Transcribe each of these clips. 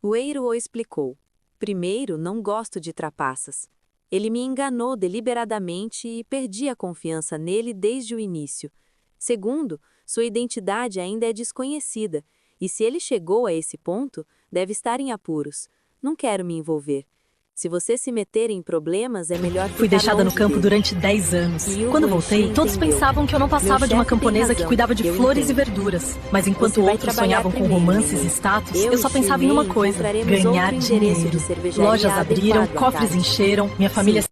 Weiruo explicou. Primeiro, não gosto de trapaças. Ele me enganou deliberadamente e perdi a confiança nele desde o início. Segundo, sua identidade ainda é desconhecida, e se ele chegou a esse ponto, deve estar em apuros. Não quero me envolver. Se você se meter em problemas, é melhor Fui ficar deixada no longe campo dele. durante 10 anos. E o Quando Guanxi voltei, todos entendeu. pensavam que eu não passava Meu de uma chefe tem camponesa que razão, cuidava de eu flores entendo. e verduras. Mas enquanto Você vai outros trabalhar sonhavam com primeiro, romances Mei. e status, Eu eu só e pensava em uma Xiumei coisa: encontraremos ganhar outro endereço de dinheiro. cervejaria Lojas abriram, adequado à cofres tarde. encheram, minha família... Sim.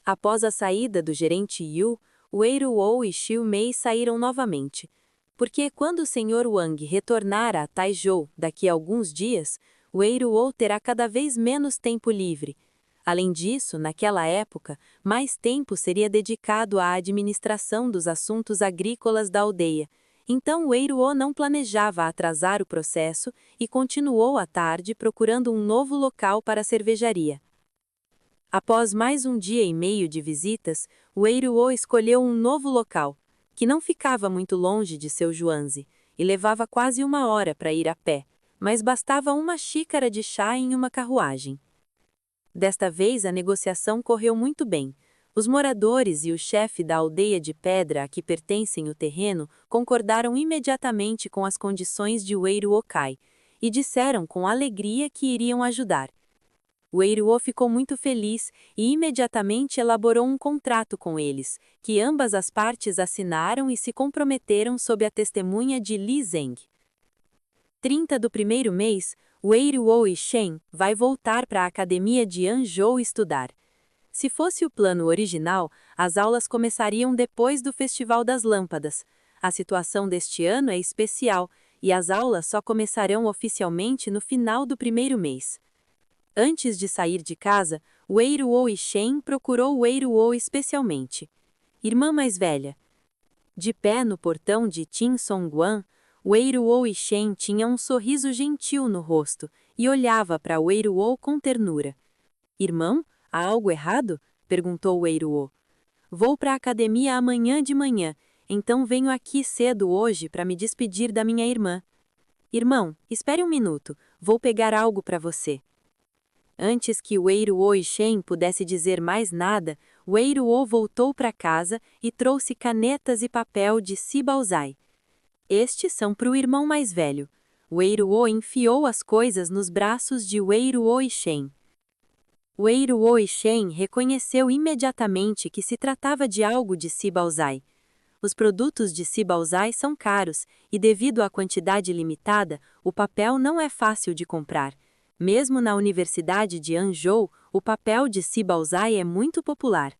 Após a saída do gerente Yu, Weiruo e Xiumei saíram novamente. Porque quando o Sr. Wang retornar a Taizhou daqui a alguns dias, Weiruo terá cada vez menos tempo livre. Além disso, naquela época, mais tempo seria dedicado à administração dos assuntos agrícolas da aldeia. Então, Weiruo não planejava atrasar o processo e continuou à tarde procurando um novo local para a cervejaria. Após mais um dia e meio de visitas, Weiruo escolheu um novo local, que não ficava muito longe de seu Juanzi, e levava quase uma hora para ir a pé, mas bastava uma xícara de chá em uma carruagem. Desta vez a negociação correu muito bem. Os moradores e o chefe da aldeia de pedra a que pertencem o terreno concordaram imediatamente com as condições de Weiruo Kai, e disseram com alegria que iriam ajudar. Weiruo ficou muito feliz e imediatamente elaborou um contrato com eles, que ambas as partes assinaram e se comprometeram sob a testemunha de Li Zeng. 30 do primeiro mês, Weiruo e Shen vai voltar para a academia de Anzhou estudar. Se fosse o plano original, as aulas começariam depois do Festival das Lâmpadas. A situação deste ano é especial e as aulas só começarão oficialmente no final do primeiro mês. Antes de sair de casa, Weiruo e Shen procurou Weiruo especialmente. Irmã mais velha. De pé no portão de Tin Songguan, Weiruo e Shen tinham um sorriso gentil no rosto e olhava para Weiruo com ternura. Irmão, há algo errado? Perguntou Weiruo. Vou para a academia amanhã de manhã, então venho aqui cedo hoje para me despedir da minha irmã. Irmão, espere um minuto, vou pegar algo para você. Antes que Weiruo e Shen pudesse dizer mais nada, Weiruo voltou para casa e trouxe canetas e papel de Sibauzai. Estes são para o irmão mais velho. Weiruo enfiou as coisas nos braços de Weiruo e Shen. Weiruo e Shen reconheceu imediatamente que se tratava de algo de Sibauzai. Os produtos de Sibauzai são caros e, devido à quantidade limitada, o papel não é fácil de comprar. Mesmo na Universidade de Anzhou, o papel de Sibauzai é muito popular.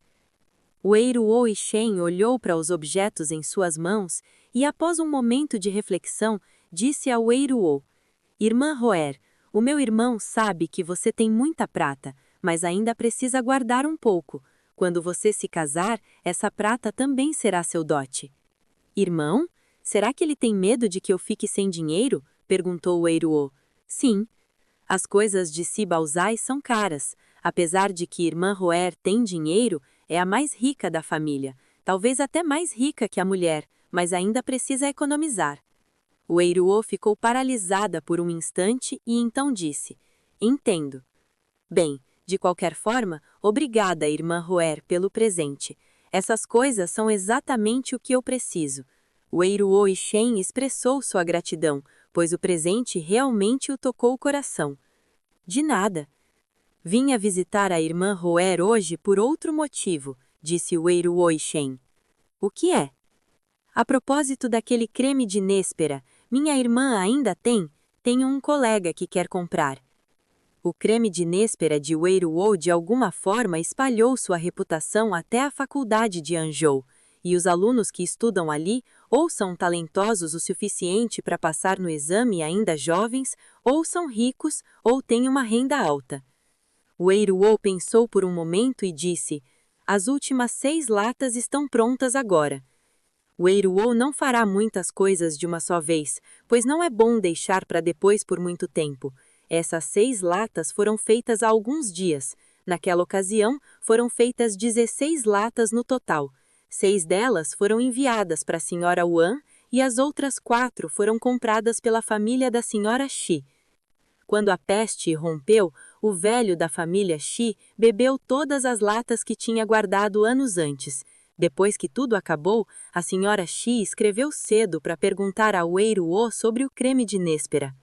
Weiruo e Shen olhou para os objetos em suas mãos e, após um momento de reflexão, disse a Weiruo: Irmã Roer, o meu irmão sabe que você tem muita prata, mas ainda precisa guardar um pouco. Quando você se casar, essa prata também será seu dote. Irmão? Será que ele tem medo de que eu fique sem dinheiro? Perguntou Weiruo. Sim. As coisas de Sibauzai são caras. Apesar de que irmã Roer tem dinheiro, é a mais rica da família, talvez até mais rica que a mulher, mas ainda precisa economizar. Weiruo ficou paralisada por um instante e então disse: Entendo. Bem, de qualquer forma, obrigada, irmã Roer, pelo presente. Essas coisas são exatamente o que eu preciso. Weiruo e Shen expressou sua gratidão, pois o presente realmente o tocou o coração. De nada. Vinha visitar a irmã Roer hoje por outro motivo, disse Weiruo e Shen. O que é? A propósito daquele creme de néspera, minha irmã ainda tem? Tenho um colega que quer comprar. O creme de néspera de Weiruo de alguma forma espalhou sua reputação até a faculdade de Anzhou, e os alunos que estudam ali ou são talentosos o suficiente para passar no exame ainda jovens, ou são ricos, ou têm uma renda alta. Weiruo pensou por um momento e disse: As últimas 6 latas estão prontas agora. Weiruo não fará muitas coisas de uma só vez, pois não é bom deixar para depois por muito tempo. Essas 6 latas foram feitas há alguns dias. Naquela ocasião, foram feitas 16 latas no total. 6 delas foram enviadas para a Sra. Wan e as outras 4 foram compradas pela família da Sra. Shi. Quando a peste irrompeu, o velho da família Shi bebeu todas as latas que tinha guardado anos antes. Depois que tudo acabou, a senhora Shi escreveu cedo para perguntar a Wei-Ruo sobre o creme de néspera.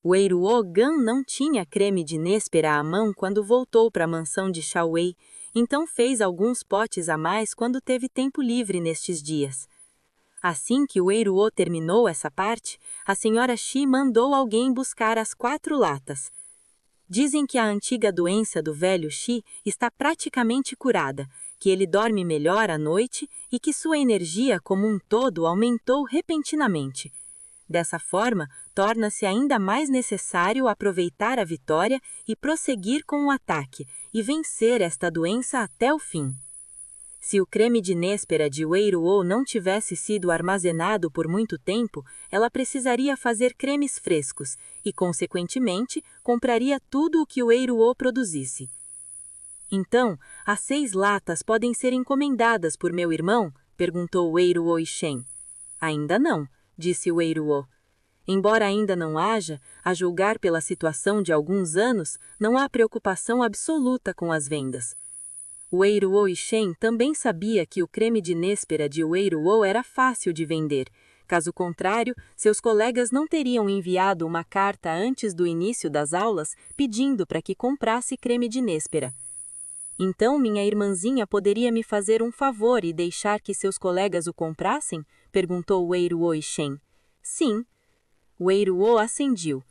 Wei-Ruo Gan não tinha creme de néspera à mão quando voltou para a mansão de Xiaowei, então fez alguns potes a mais quando teve tempo livre nestes dias. Assim que Wei-Ruo terminou essa parte, a senhora Shi mandou alguém buscar as 4 latas. Dizem que a antiga doença do velho Shi está praticamente curada, que ele dorme melhor à noite e que sua energia como um todo aumentou repentinamente. Dessa forma, torna-se ainda mais necessário aproveitar a vitória e prosseguir com o ataque, e vencer esta doença até o fim. Se o creme de néspera de Wei-Ruo não tivesse sido armazenado por muito tempo, ela precisaria fazer cremes frescos e, consequentemente, compraria tudo o que Wei-Ruo produzisse. Então, as 6 latas podem ser encomendadas por meu irmão? Perguntou Wei-Ruo Shen. Ainda não, disse Wei-Ruo. Embora ainda não haja, a julgar pela situação de alguns anos, não há preocupação absoluta com as vendas. Wei-Ruo Shen também sabia que o creme de néspera de Wei-Ruo era fácil de vender. Caso contrário, seus colegas não teriam enviado uma carta antes do início das aulas pedindo para que comprasse creme de néspera. Então minha irmãzinha poderia me fazer um favor e deixar que seus colegas o comprassem? Perguntou Wei-Ruo Shen. Sim. Wei-Ruo assentiu.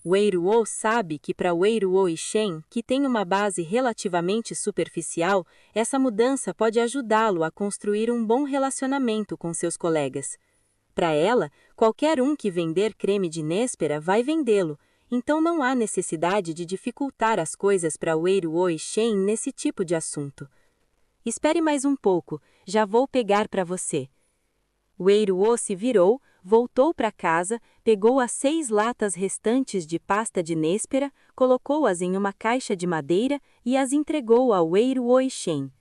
Wei-Ruo sabe que para Wei-Ruo Shen, que tem uma base relativamente superficial, essa mudança pode ajudá-lo a construir um bom relacionamento com seus colegas. Para ela, qualquer um que vender creme de néspera vai vendê-lo, então não há necessidade de dificultar as coisas para Wei-Ruo Shen nesse tipo de assunto. Espere mais um pouco, já vou pegar para você. Wei-Ruo se virou, voltou para casa, pegou as 6 latas restantes de pasta de néspera, colocou-as em uma caixa de madeira e as entregou a Wei-Ruo Shen.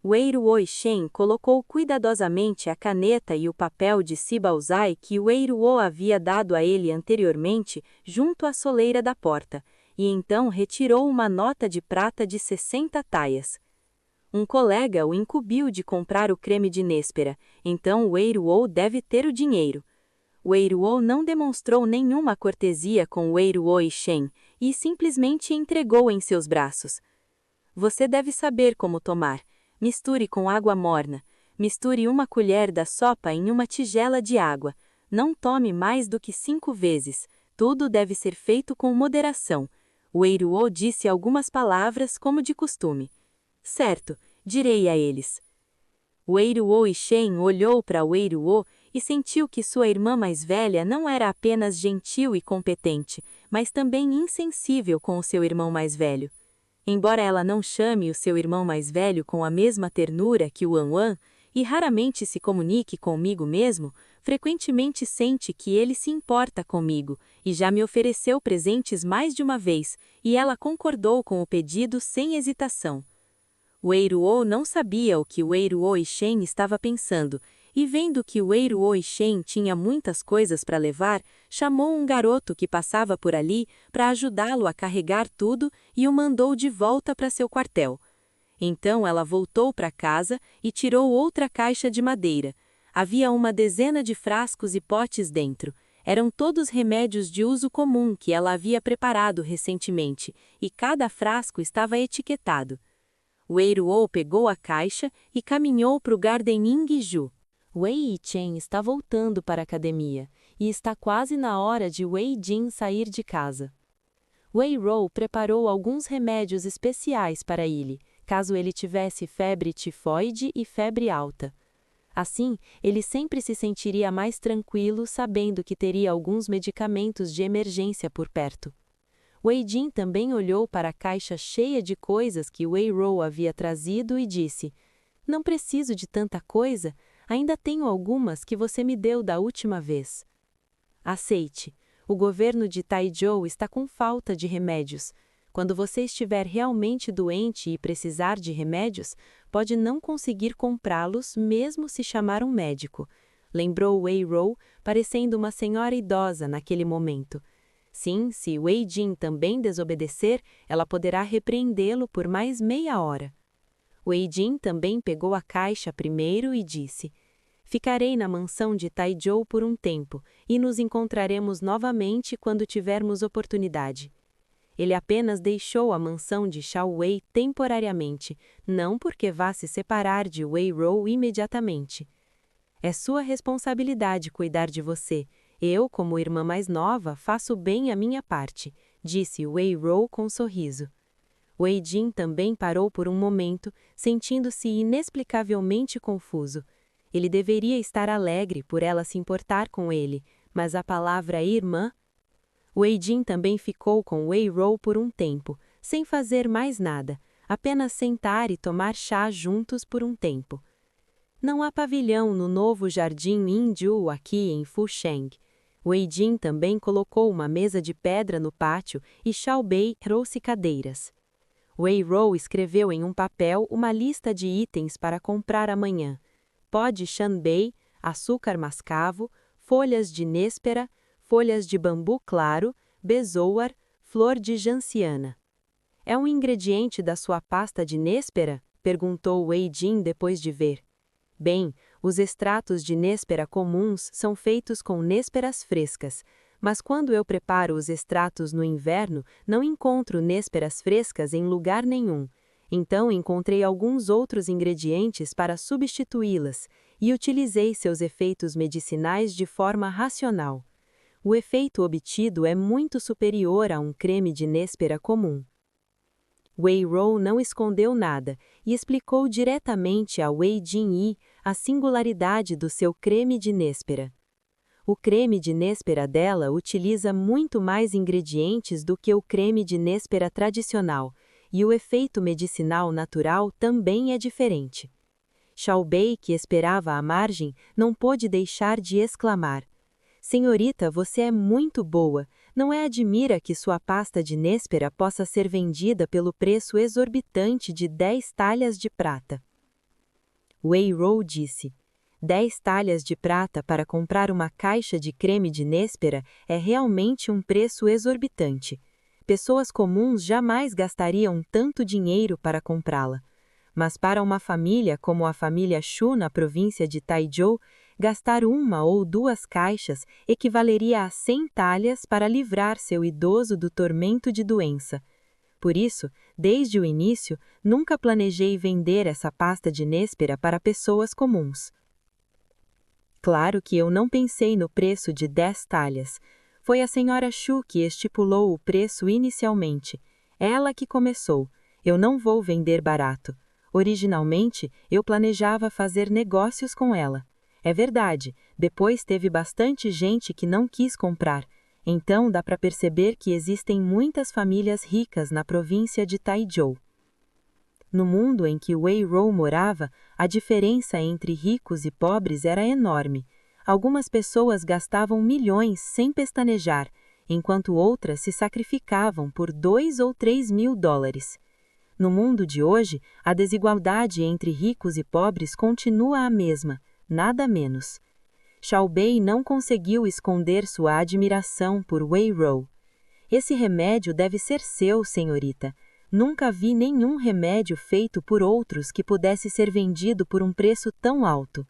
Wei-Ruo Shen colocou cuidadosamente a caneta e o papel de Sibauzai que Wei-Ruo havia dado a ele anteriormente junto à soleira da porta, e então retirou uma nota de prata de 60 taias. Um colega o incumbiu de comprar o creme de néspera, então Wei-Ruo deve ter o dinheiro. Wei-Ruo não demonstrou nenhuma cortesia com Wei-Ruo Shen e simplesmente entregou em seus braços. Você deve saber como tomar. Misture com água morna. Misture 1 colher da sopa em uma tigela de água. Não tome mais do que 5 vezes. Tudo deve ser feito com moderação. Wei-Ruo disse algumas palavras como de costume. Certo, direi a eles. Wei-Ruo Shen olhou para Wei-Ruo e sentiu que sua irmã mais velha não era apenas gentil e competente, mas também insensível com o seu irmão mais velho. Embora ela não chame o seu irmão mais velho com a mesma ternura que o Wan e raramente se comunique comigo mesmo, frequentemente sente que ele se importa comigo e já me ofereceu presentes mais de uma vez, e ela concordou com o pedido sem hesitação. Wei-Ruo não sabia o que Wei-Ruo Shen estava pensando, e vendo que Wei-Ruo Shen tinha muitas coisas para levar, chamou um garoto que passava por ali para ajudá-lo a carregar tudo e o mandou de volta para seu quartel. Então ela voltou para casa e tirou outra caixa de madeira. Havia uma dezena de frascos e potes dentro. Eram todos remédios de uso comum que ela havia preparado recentemente, e cada frasco estava etiquetado. Wei-Ruo pegou a caixa e caminhou para o Garden Inn Ju. Wei Yichen está voltando para a academia, e está quase na hora de Wei Jin sair de casa. Wei-Ruo preparou alguns remédios especiais para ele, caso ele tivesse febre tifoide e febre alta. Assim, ele sempre se sentiria mais tranquilo sabendo que teria alguns medicamentos de emergência por perto. Wei Jin também olhou para a caixa cheia de coisas que Wei-Ruo havia trazido e disse: "Não preciso de tanta coisa, ainda tenho algumas que você me deu da última vez. Aceite, o governo de Taizhou está com falta de remédios. Quando você estiver realmente doente e precisar de remédios, pode não conseguir comprá-los mesmo se chamar um médico", lembrou Wei-Ruo, parecendo uma senhora idosa naquele momento. Sim, se Wei Jin também desobedecer, ela poderá repreendê-lo por mais meia hora. Wei Jin também pegou a caixa primeiro e disse: Ficarei na mansão de Taizhou por um tempo e nos encontraremos novamente quando tivermos oportunidade. Ele apenas deixou a mansão de Xiao Wei temporariamente, não porque vá se separar de Wei Rou imediatamente. É sua responsabilidade cuidar de você. Eu, como irmã mais nova, faço bem a minha parte, disse Wei Rou com um sorriso. Wei Jin também parou por um momento, sentindo-se inexplicavelmente confuso. Ele deveria estar alegre por ela se importar com ele, mas a palavra irmã... Wei Jin também ficou com Wei Rou por um tempo, sem fazer mais nada, apenas sentar e tomar chá juntos por um tempo. Não há pavilhão no novo jardim Yinju aqui em Fusheng. Wei Jin também colocou uma mesa de pedra no pátio e Xiao Bei trouxe cadeiras. Wei Rou escreveu em um papel uma lista de itens para comprar amanhã. Pó de Shanbei, açúcar mascavo, folhas de néspera, folhas de bambu claro, bezoar, flor de gentiana. É um ingrediente da sua pasta de néspera? Perguntou Wei Jin depois de ver. Bem, os extratos de néspera comuns são feitos com nésperas frescas, mas quando eu preparo os extratos no inverno, não encontro nésperas frescas em lugar nenhum. Então encontrei alguns outros ingredientes para substituí-las e utilizei seus efeitos medicinais de forma racional. O efeito obtido é muito superior a um creme de néspera comum. Wei Rou não escondeu nada e explicou diretamente a Wei Jin a singularidade do seu creme de néspera. O creme de néspera dela utiliza muito mais ingredientes do que o creme de néspera tradicional, e o efeito medicinal natural também é diferente. Xiao Bei, que esperava à margem, não pôde deixar de exclamar: Senhorita, você é muito boa. Não é admira que sua pasta de néspera possa ser vendida pelo preço exorbitante de 10 talhas de prata. Wei Rou disse: 10 talhas de prata para comprar uma caixa de creme de néspera é realmente um preço exorbitante. Pessoas comuns jamais gastariam tanto dinheiro para comprá-la. Mas para uma família como a família Shu na província de Taizhou, gastar uma ou duas caixas equivaleria a 100 talhas para livrar seu idoso do tormento de doença. Por isso, desde o início, nunca planejei vender essa pasta de néspera para pessoas comuns. Claro que eu não pensei no preço de 10 talhas. Foi a senhora Shu que estipulou o preço inicialmente. Ela que começou. Eu não vou vender barato. Originalmente, eu planejava fazer negócios com ela. É verdade, depois teve bastante gente que não quis comprar. Então dá para perceber que existem muitas famílias ricas na província de Taizhou. No mundo em que Wei Rou morava, a diferença entre ricos e pobres era enorme. Algumas pessoas gastavam milhões sem pestanejar, enquanto outras se sacrificavam por 2 ou 3 mil dólares. No mundo de hoje, a desigualdade entre ricos e pobres continua a mesma, nada menos. Xiao Bei não conseguiu esconder sua admiração por Wei Rou. Esse remédio deve ser seu, senhorita. Nunca vi nenhum remédio feito por outros que pudesse ser vendido por um preço tão alto.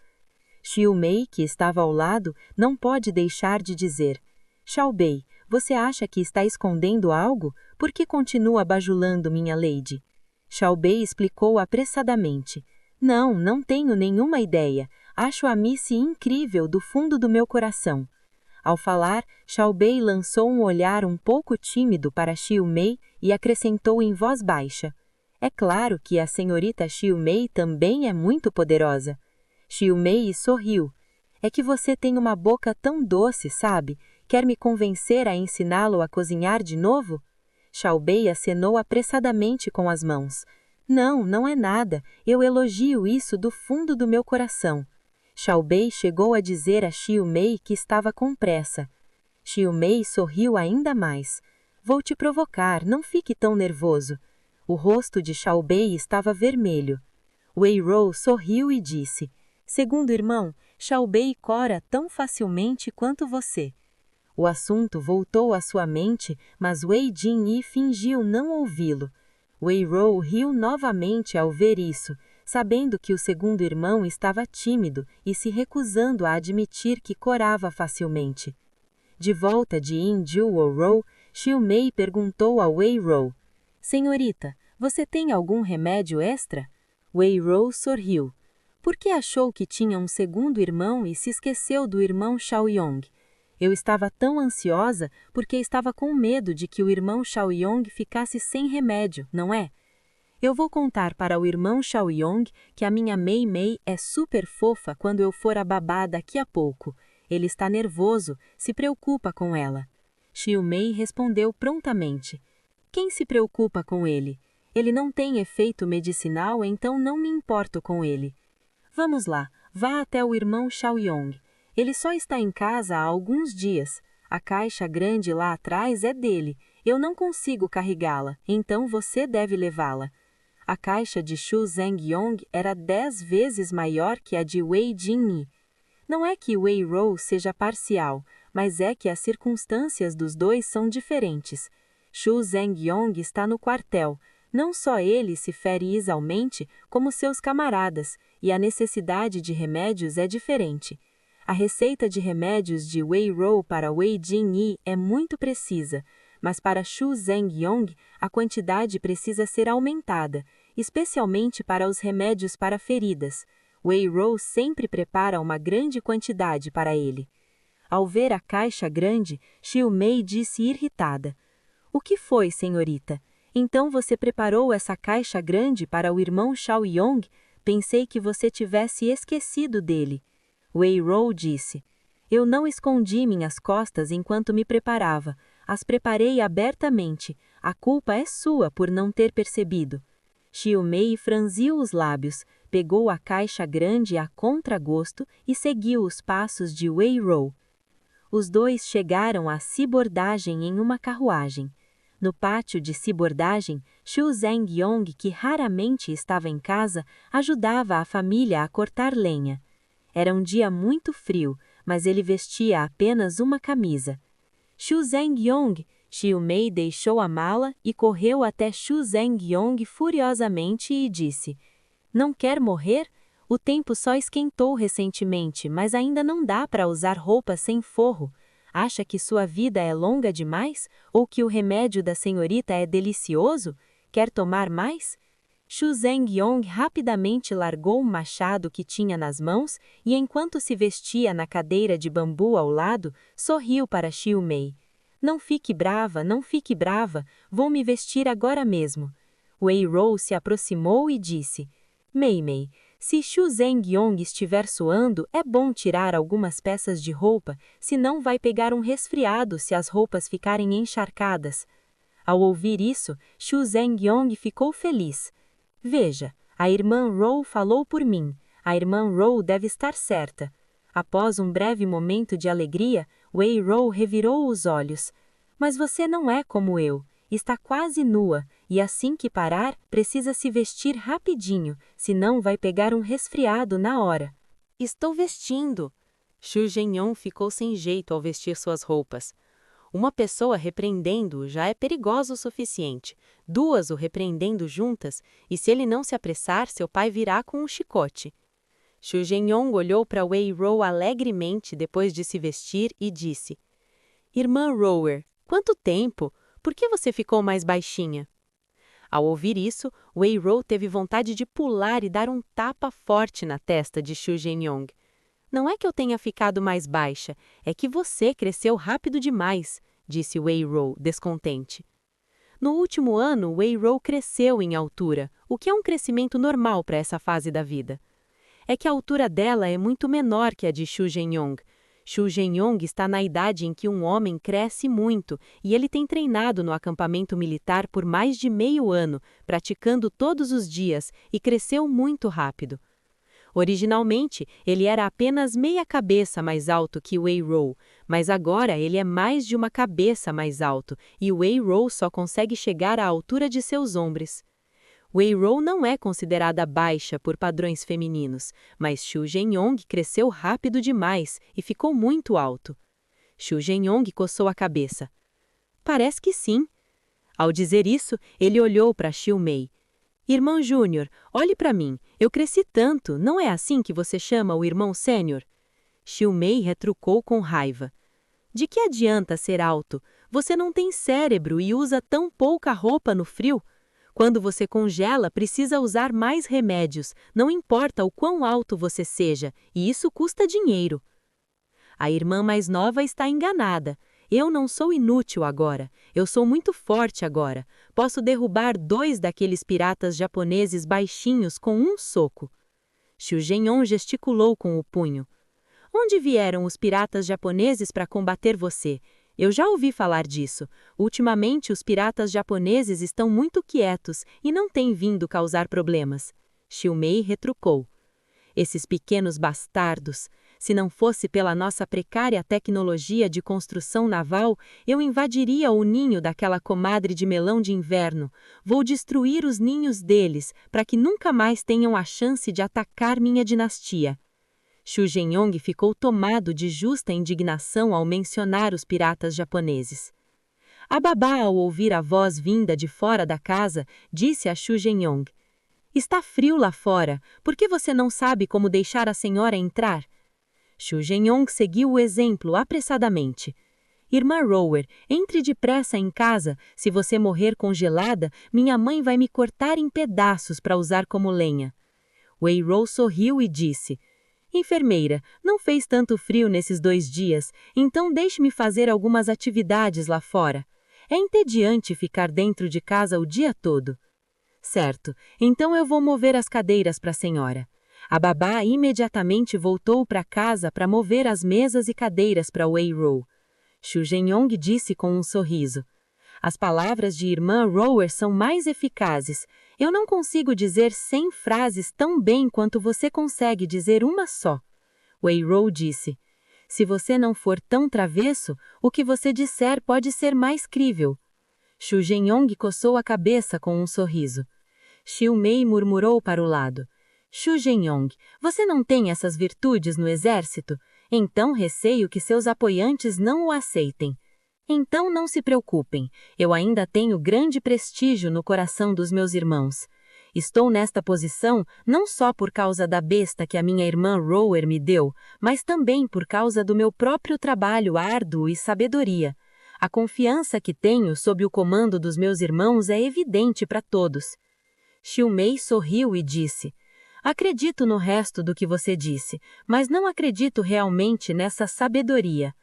Xiu Mei, que estava ao lado, não pode deixar de dizer: Xiao Bei, você acha que está escondendo algo? Por que continua bajulando minha lady? Xiao Bei explicou apressadamente: Não tenho nenhuma ideia. Acho a Missy incrível do fundo do meu coração. Ao falar, Xiao Bei lançou um olhar um pouco tímido para Xiu Mei e acrescentou em voz baixa: É claro que a senhorita Xiu Mei também é muito poderosa. Xiu Mei sorriu. É que você tem uma boca tão doce, sabe? Quer me convencer a ensiná-lo a cozinhar de novo? Xiao Bei acenou apressadamente com as mãos. Não é nada. Eu elogio isso do fundo do meu coração. Xiao Bei chegou a dizer a Xiu Mei que estava com pressa. Xiu Mei sorriu ainda mais. Vou te provocar, não fique tão nervoso. O rosto de Xiao Bei estava vermelho. Wei Rou sorriu e disse: Segundo irmão, Xiao Bei cora tão facilmente quanto você. O assunto voltou à sua mente, mas Wei Jin-yi fingiu não ouvi-lo. Wei Rou riu novamente ao ver isso, sabendo que o segundo irmão estava tímido e se recusando a admitir que corava facilmente. De volta de Inju-Rou, Xiu-mei perguntou a Wei Rou: Senhorita, você tem algum remédio extra? Wei Rou sorriu. Por que achou que tinha um segundo irmão e se esqueceu do irmão Xiaoyong? Eu estava tão ansiosa porque estava com medo de que o irmão Xiaoyong ficasse sem remédio, não é? Eu vou contar para o irmão Xiaoyong que a minha Mei Mei é super fofa quando eu for a babá daqui a pouco. Ele está nervoso, se preocupa com ela. Xiu-mei respondeu prontamente. Quem se preocupa com ele? Ele não tem efeito medicinal, então não me importo com ele. Vamos lá, vá até o irmão Xiaoyong. Ele só está em casa há alguns dias. A caixa grande lá atrás é dele. Eu não consigo carregá-la, então você deve levá-la. A caixa de Xu Zhengyong era 10 vezes maior que a de Wei Jin-yi. Não é que Wei Rou seja parcial, mas é que as circunstâncias dos dois são diferentes. Xu Zhengyong está no quartel. Não só ele se fere igualmente, como seus camaradas, e a necessidade de remédios é diferente. A receita de remédios de Wei Rou para Wei Jin-yi é muito precisa, mas para Xu Zhengyong a quantidade precisa ser aumentada, especialmente para os remédios para feridas. Wei Rou sempre prepara uma grande quantidade para ele. Ao ver a caixa grande, Xiu-mei disse irritada: O que foi, senhorita? Então você preparou essa caixa grande para o irmão Xiaoyong? Pensei que você tivesse esquecido dele. Wei Rou disse: Eu não escondi minhas costas enquanto me preparava. As preparei abertamente. A culpa é sua por não ter percebido. Xiu-mei franziu os lábios, pegou a caixa grande a contragosto e seguiu os passos de Wei Rou. Os dois chegaram à cibordagem em uma carruagem. No pátio de cibordagem, Xu Zhengyong, que raramente estava em casa, ajudava a família a cortar lenha. Era um dia muito frio, mas ele vestia apenas uma camisa. Xu Zhengyong, Xiu-mei deixou a mala e correu até Xu Zhengyong furiosamente e disse: Não quer morrer? O tempo só esquentou recentemente, mas ainda não dá para usar roupa sem forro. Acha que sua vida é longa demais? Ou que o remédio da senhorita é delicioso? Quer tomar mais? Xu Zhengyong rapidamente largou o machado que tinha nas mãos e, enquanto se vestia na cadeira de bambu ao lado, sorriu para Xiu-mei. Não fique brava, não fique brava, vou me vestir agora mesmo. Wei Rou se aproximou e disse: Mei Mei, se Xu Zhengyong estiver suando, é bom tirar algumas peças de roupa, senão vai pegar um resfriado se as roupas ficarem encharcadas. Ao ouvir isso, Xu Zhengyong ficou feliz. Veja, a irmã Rou falou por mim. A irmã Rou deve estar certa. Após um breve momento de alegria, Wei Rou revirou os olhos. Mas você não é como eu. Está quase nua, e assim que parar, precisa se vestir rapidinho, senão vai pegar um resfriado na hora. Estou vestindo. Xu Zhengyong ficou sem jeito ao vestir suas roupas. Uma pessoa repreendendo-o já é perigoso o suficiente. Duas o repreendendo juntas, e se ele não se apressar, seu pai virá com um chicote. Xu Zhengyong olhou para Wei Rou alegremente depois de se vestir e disse: Irmã Rower, quanto tempo! Por que você ficou mais baixinha? Ao ouvir isso, Wei Rou teve vontade de pular e dar um tapa forte na testa de Xu Zhengyong. Não é que eu tenha ficado mais baixa, é que você cresceu rápido demais, disse Wei Rou, descontente. No último ano, Wei Rou cresceu em altura, o que é um crescimento normal para essa fase da vida. É que a altura dela é muito menor que a de Xu Zhengyong. Xu Zhengyong está na idade em que um homem cresce muito e ele tem treinado no acampamento militar por mais de meio ano, praticando todos os dias e cresceu muito rápido. Originalmente, ele era apenas meia cabeça mais alto que Wei Rou, mas agora ele é mais de uma cabeça mais alto e Wei Rou só consegue chegar à altura de seus ombros. Wei Rou não é considerada baixa por padrões femininos, mas Xu Zhengyong cresceu rápido demais e ficou muito alto. Xu Zhenyong coçou a cabeça. Parece que sim. Ao dizer isso, ele olhou para Xiu Mei. Irmão Júnior, olhe para mim. Eu cresci tanto, não é assim que você chama o irmão sênior? Xiu Mei retrucou com raiva. De que adianta ser alto? Você não tem cérebro e usa tão pouca roupa no frio? Quando você congela, precisa usar mais remédios, não importa o quão alto você seja, e isso custa dinheiro. A irmã mais nova está enganada. Eu não sou inútil agora. Eu sou muito forte agora. Posso derrubar 2 daqueles piratas japoneses baixinhos com um soco. Xu Zhenyong gesticulou com o punho. Onde vieram os piratas japoneses para combater você? Eu já ouvi falar disso. Ultimamente, os piratas japoneses estão muito quietos e não têm vindo causar problemas. Xiu Mei retrucou. Esses pequenos bastardos. Se não fosse pela nossa precária tecnologia de construção naval, eu invadiria o ninho daquela comadre de melão de inverno. Vou destruir os ninhos deles, para que nunca mais tenham a chance de atacar minha dinastia. Xu Zhenyong ficou tomado de justa indignação ao mencionar os piratas japoneses. A babá, ao ouvir a voz vinda de fora da casa, disse a Xu Zhenyong: Está frio lá fora, por que você não sabe como deixar a senhora entrar? Xu Zhenyong seguiu o exemplo apressadamente. Irmã Rower, entre depressa em casa. Se você morrer congelada, minha mãe vai me cortar em pedaços para usar como lenha. Wei Rou sorriu e disse: Enfermeira, não fez tanto frio nesses 2 dias, então deixe-me fazer algumas atividades lá fora. É entediante ficar dentro de casa o dia todo. Certo, então eu vou mover as cadeiras para a senhora. A babá imediatamente voltou para casa para mover as mesas e cadeiras para Wei Rou. Xu Zhenyong disse com um sorriso. As palavras de irmã Rower são mais eficazes. Eu não consigo dizer 100 frases tão bem quanto você consegue dizer uma só. Wei Rou disse. Se você não for tão travesso, o que você disser pode ser mais crível. Xu Zhenyong coçou a cabeça com um sorriso. Xiu Mei murmurou para o lado. Xu Zhenyong, você não tem essas virtudes no exército? Então receio que seus apoiantes não o aceitem. Então não se preocupem, eu ainda tenho grande prestígio no coração dos meus irmãos. Estou nesta posição não só por causa da besta que a minha irmã Rower me deu, mas também por causa do meu próprio trabalho árduo e sabedoria. A confiança que tenho sob o comando dos meus irmãos é evidente para todos. Xiu Mei sorriu e disse: Acredito no resto do que você disse, mas não acredito realmente nessa sabedoria.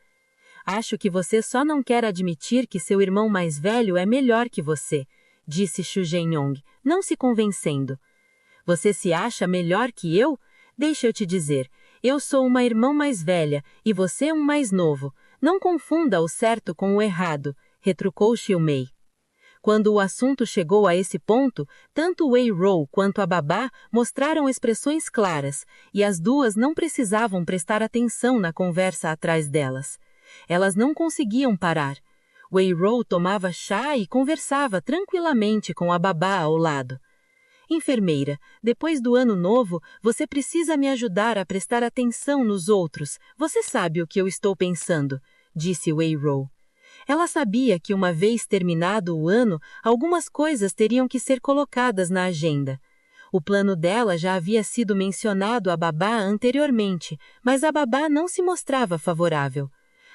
Acho que você só não quer admitir que seu irmão mais velho é melhor que você, disse Xu Zhenyong, não se convencendo. Você se acha melhor que eu? Deixa eu te dizer, eu sou uma irmã mais velha e você um mais novo. Não confunda o certo com o errado, retrucou Xiu Mei. Quando o assunto chegou a esse ponto, tanto Wei Rou quanto a babá mostraram expressões claras, e as duas não precisavam prestar atenção na conversa atrás delas. Elas não conseguiam parar. Wei Rou tomava chá e conversava tranquilamente com a babá ao lado. Enfermeira, depois do ano novo, você precisa me ajudar a prestar atenção nos outros. Você sabe o que eu estou pensando, disse Wei Rou. Ela sabia que uma vez terminado o ano, algumas coisas teriam que ser colocadas na agenda. O plano dela já havia sido mencionado à babá anteriormente, mas a babá não se mostrava favorável.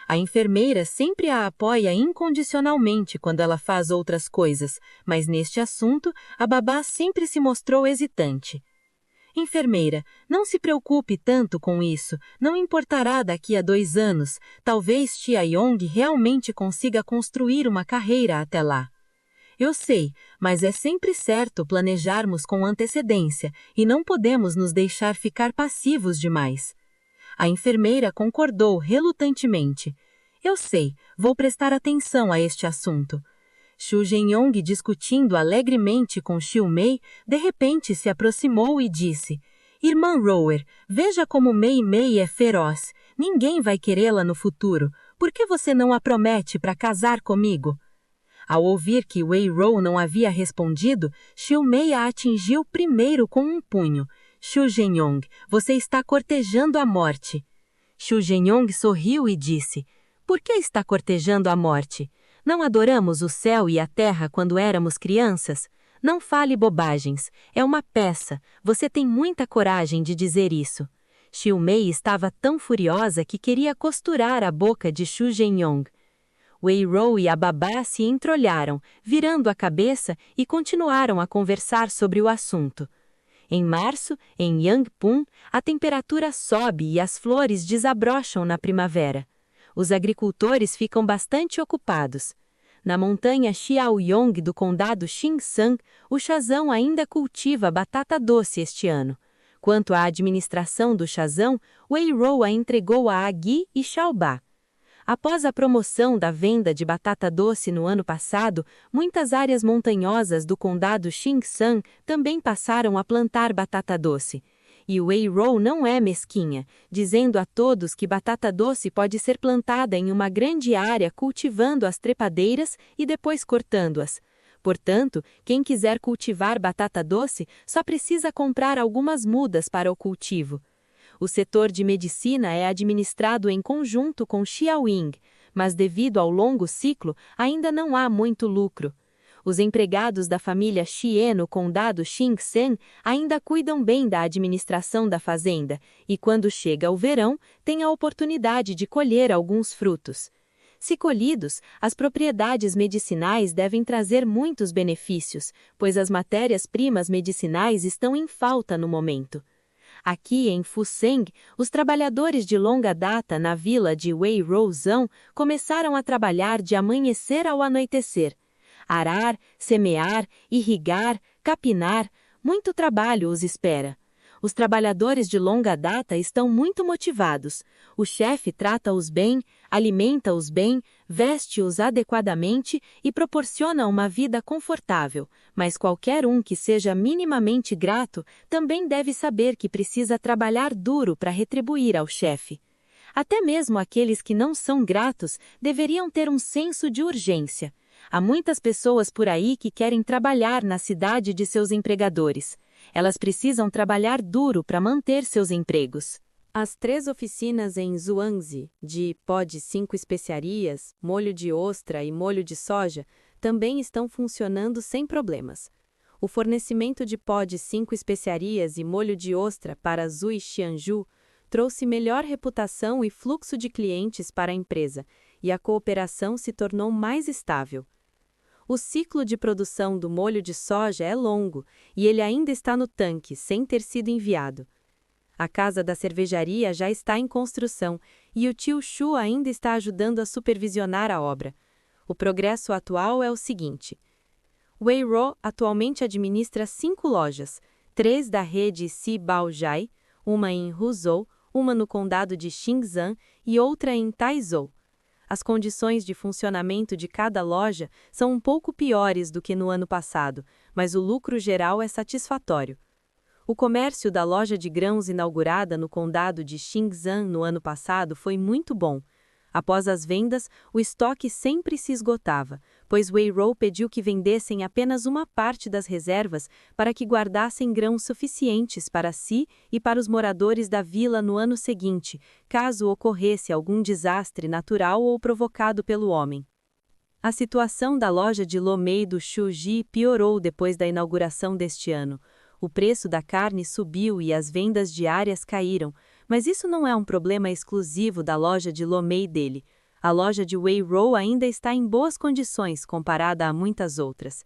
A enfermeira sempre a apoia incondicionalmente quando ela faz outras coisas, mas neste assunto, a babá sempre se mostrou hesitante. Enfermeira, não se preocupe tanto com isso, não importará daqui a 2 anos, talvez Tia Yong realmente consiga construir uma carreira até lá. Eu sei, mas é sempre certo planejarmos com antecedência e não podemos nos deixar ficar passivos demais. A enfermeira concordou relutantemente. Eu sei, vou prestar atenção a este assunto. Xu Zhenyong, discutindo alegremente com Xiu Mei, de repente se aproximou e disse: Irmã Rower, veja como Mei Mei é feroz. Ninguém vai querê-la no futuro. Por que você não a promete para casar comigo? Ao ouvir que Wei Rou não havia respondido, Xiu Mei a atingiu primeiro com um punho. Xu Zhenyong, você está cortejando a morte. Xu Zhenyong sorriu e disse: Por que está cortejando a morte? Não adoramos o céu e a terra quando éramos crianças? Não fale bobagens, é uma peça, você tem muita coragem de dizer isso. Xiu Mei estava tão furiosa que queria costurar a boca de Xu Zhenyong. Wei Rou e a babá se entreolharam, virando a cabeça e continuaram a conversar sobre o assunto. Em março, em Yangpun, a temperatura sobe e as flores desabrocham na primavera. Os agricultores ficam bastante ocupados. Na montanha Xiaoyong do condado Xinsan, o Shazão ainda cultiva batata doce este ano. Quanto à administração do Shazão, Wei Rou a entregou a Agui e Xiaoba. Após a promoção da venda de batata doce no ano passado, muitas áreas montanhosas do condado Xinsan também passaram a plantar batata doce. E Wei Rou não é mesquinha, dizendo a todos que batata doce pode ser plantada em uma grande área cultivando as trepadeiras e depois cortando-as. Portanto, quem quiser cultivar batata doce só precisa comprar algumas mudas para o cultivo. O setor de medicina é administrado em conjunto com Xiaoying, mas devido ao longo ciclo, ainda não há muito lucro. Os empregados da família Xie no condado Xingsen ainda cuidam bem da administração da fazenda e, quando chega o verão, têm a oportunidade de colher alguns frutos. Se colhidos, as propriedades medicinais devem trazer muitos benefícios, pois as matérias-primas medicinais estão em falta no momento. Aqui em Fuseng, os trabalhadores de longa data na vila de Wei Rouzão começaram a trabalhar de amanhecer ao anoitecer. Arar, semear, irrigar, capinar, muito trabalho os espera. Os trabalhadores de longa data estão muito motivados. O chefe trata-os bem, alimenta-os bem, veste-os adequadamente e proporciona uma vida confortável, mas qualquer um que seja minimamente grato também deve saber que precisa trabalhar duro para retribuir ao chefe. Até mesmo aqueles que não são gratos deveriam ter um senso de urgência. Há muitas pessoas por aí que querem trabalhar na cidade de seus empregadores. Elas precisam trabalhar duro para manter seus empregos. As 3 oficinas em Zhuangzi, de pó de 5 especiarias, molho de ostra e molho de soja, também estão funcionando sem problemas. O fornecimento de pó de 5 especiarias e molho de ostra para Zui Xianju trouxe melhor reputação e fluxo de clientes para a empresa, e a cooperação se tornou mais estável. O ciclo de produção do molho de soja é longo e ele ainda está no tanque, sem ter sido enviado. A casa da cervejaria já está em construção e o tio Xu ainda está ajudando a supervisionar a obra. O progresso atual é o seguinte: Wei Rou atualmente administra 5 lojas, 3 da rede Si Baojai, uma em Huzhou, uma no condado de Xingzhan e outra em Taizhou. As condições de funcionamento de cada loja são um pouco piores do que no ano passado, mas o lucro geral é satisfatório. O comércio da loja de grãos inaugurada no condado de Xingzhan no ano passado foi muito bom. Após as vendas, o estoque sempre se esgotava, pois Wei Rou pediu que vendessem apenas uma parte das reservas para que guardassem grãos suficientes para si e para os moradores da vila no ano seguinte, caso ocorresse algum desastre natural ou provocado pelo homem. A situação da loja de Lomei do Shuji piorou depois da inauguração deste ano. O preço da carne subiu e as vendas diárias caíram, mas isso não é um problema exclusivo da loja de Lomei dele. A loja de Wei Rou ainda está em boas condições comparada a muitas outras.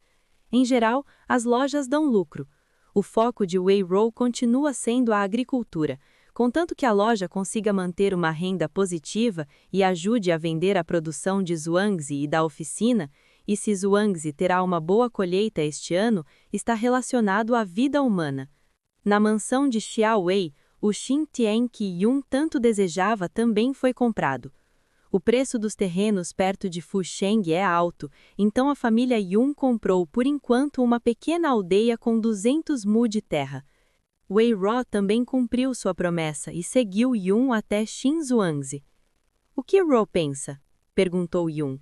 Em geral, as lojas dão lucro. O foco de Wei Rou continua sendo a agricultura, contanto que a loja consiga manter uma renda positiva e ajude a vender a produção de Zhuangzi e da oficina, e se Zhuangzi terá uma boa colheita este ano, está relacionado à vida humana. Na mansão de Xiaowei, o Xintian que Yun tanto desejava também foi comprado. O preço dos terrenos perto de Fusheng é alto, então a família Yun comprou por enquanto uma pequena aldeia com 200 mu de terra. Wei Rou também cumpriu sua promessa e seguiu Yun até Xinzhuangzi. O que Rou pensa? Perguntou Yun.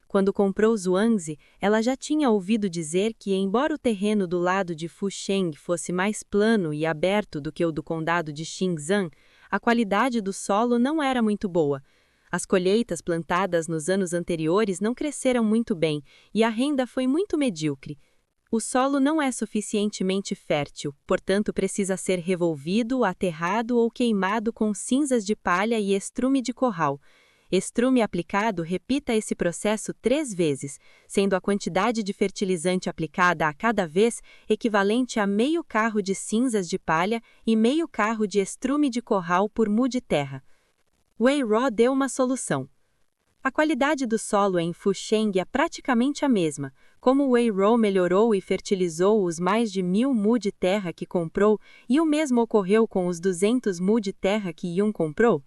Quando comprou Zhuangzi, ela já tinha ouvido dizer que, embora o terreno do lado de Fusheng fosse mais plano e aberto do que o do condado de Xingzhan, a qualidade do solo não era muito boa. As colheitas plantadas nos anos anteriores não cresceram muito bem e a renda foi muito medíocre. O solo não é suficientemente fértil, portanto precisa ser revolvido, aterrado ou queimado com cinzas de palha e estrume de curral. Estrume aplicado, repita esse processo 3 vezes, sendo a quantidade de fertilizante aplicada a cada vez equivalente a meio carro de cinzas de palha e meio carro de estrume de curral por mu de terra. Wei-Ro deu uma solução. A qualidade do solo em Fusheng é praticamente a mesma. Como Wei-Ro melhorou e fertilizou os mais de 1000 mu de terra que comprou, e o mesmo ocorreu com os 200 mu de terra que Yun comprou?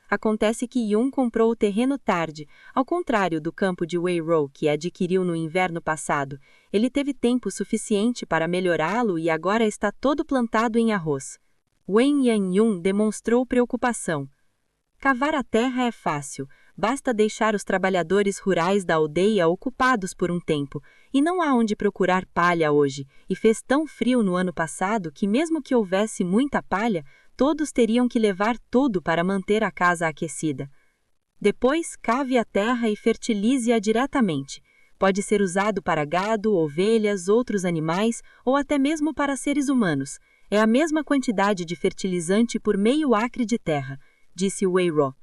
Acontece que Yun comprou o terreno tarde, ao contrário do campo de Wei-Ro que adquiriu no inverno passado. Ele teve tempo suficiente para melhorá-lo e agora está todo plantado em arroz. Wen Yanyun demonstrou preocupação. Cavar a terra é fácil, basta deixar os trabalhadores rurais da aldeia ocupados por um tempo, e não há onde procurar palha hoje, e fez tão frio no ano passado que mesmo que houvesse muita palha, todos teriam que levar tudo para manter a casa aquecida. Depois, cave a terra e fertilize-a diretamente. Pode ser usado para gado, ovelhas, outros animais ou até mesmo para seres humanos. É a mesma quantidade de fertilizante por meio acre de terra, disse Wei-Ro.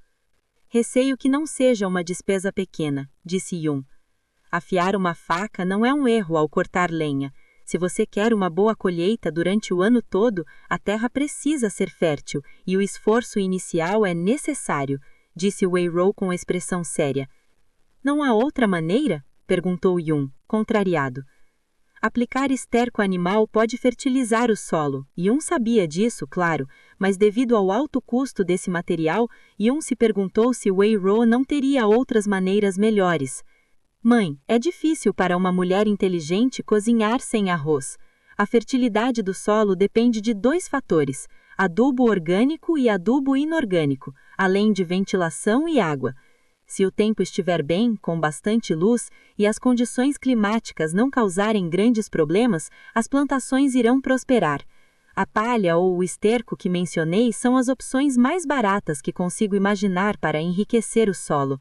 Receio que não seja uma despesa pequena, disse Yun. Afiar uma faca não é um erro ao cortar lenha. Se você quer uma boa colheita durante o ano todo, a terra precisa ser fértil e o esforço inicial é necessário, disse Wei-Ro com expressão séria. Não há outra maneira? Perguntou Yun, contrariado. Aplicar esterco animal pode fertilizar o solo. Yun sabia disso, claro, mas devido ao alto custo desse material, Yun se perguntou se Wei-Ro não teria outras maneiras melhores. Mãe, é difícil para uma mulher inteligente cozinhar sem arroz. A fertilidade do solo depende de 2 fatores, adubo orgânico e adubo inorgânico, além de ventilação e água. Se o tempo estiver bem, com bastante luz, e as condições climáticas não causarem grandes problemas, as plantações irão prosperar. A palha ou o esterco que mencionei são as opções mais baratas que consigo imaginar para enriquecer o solo.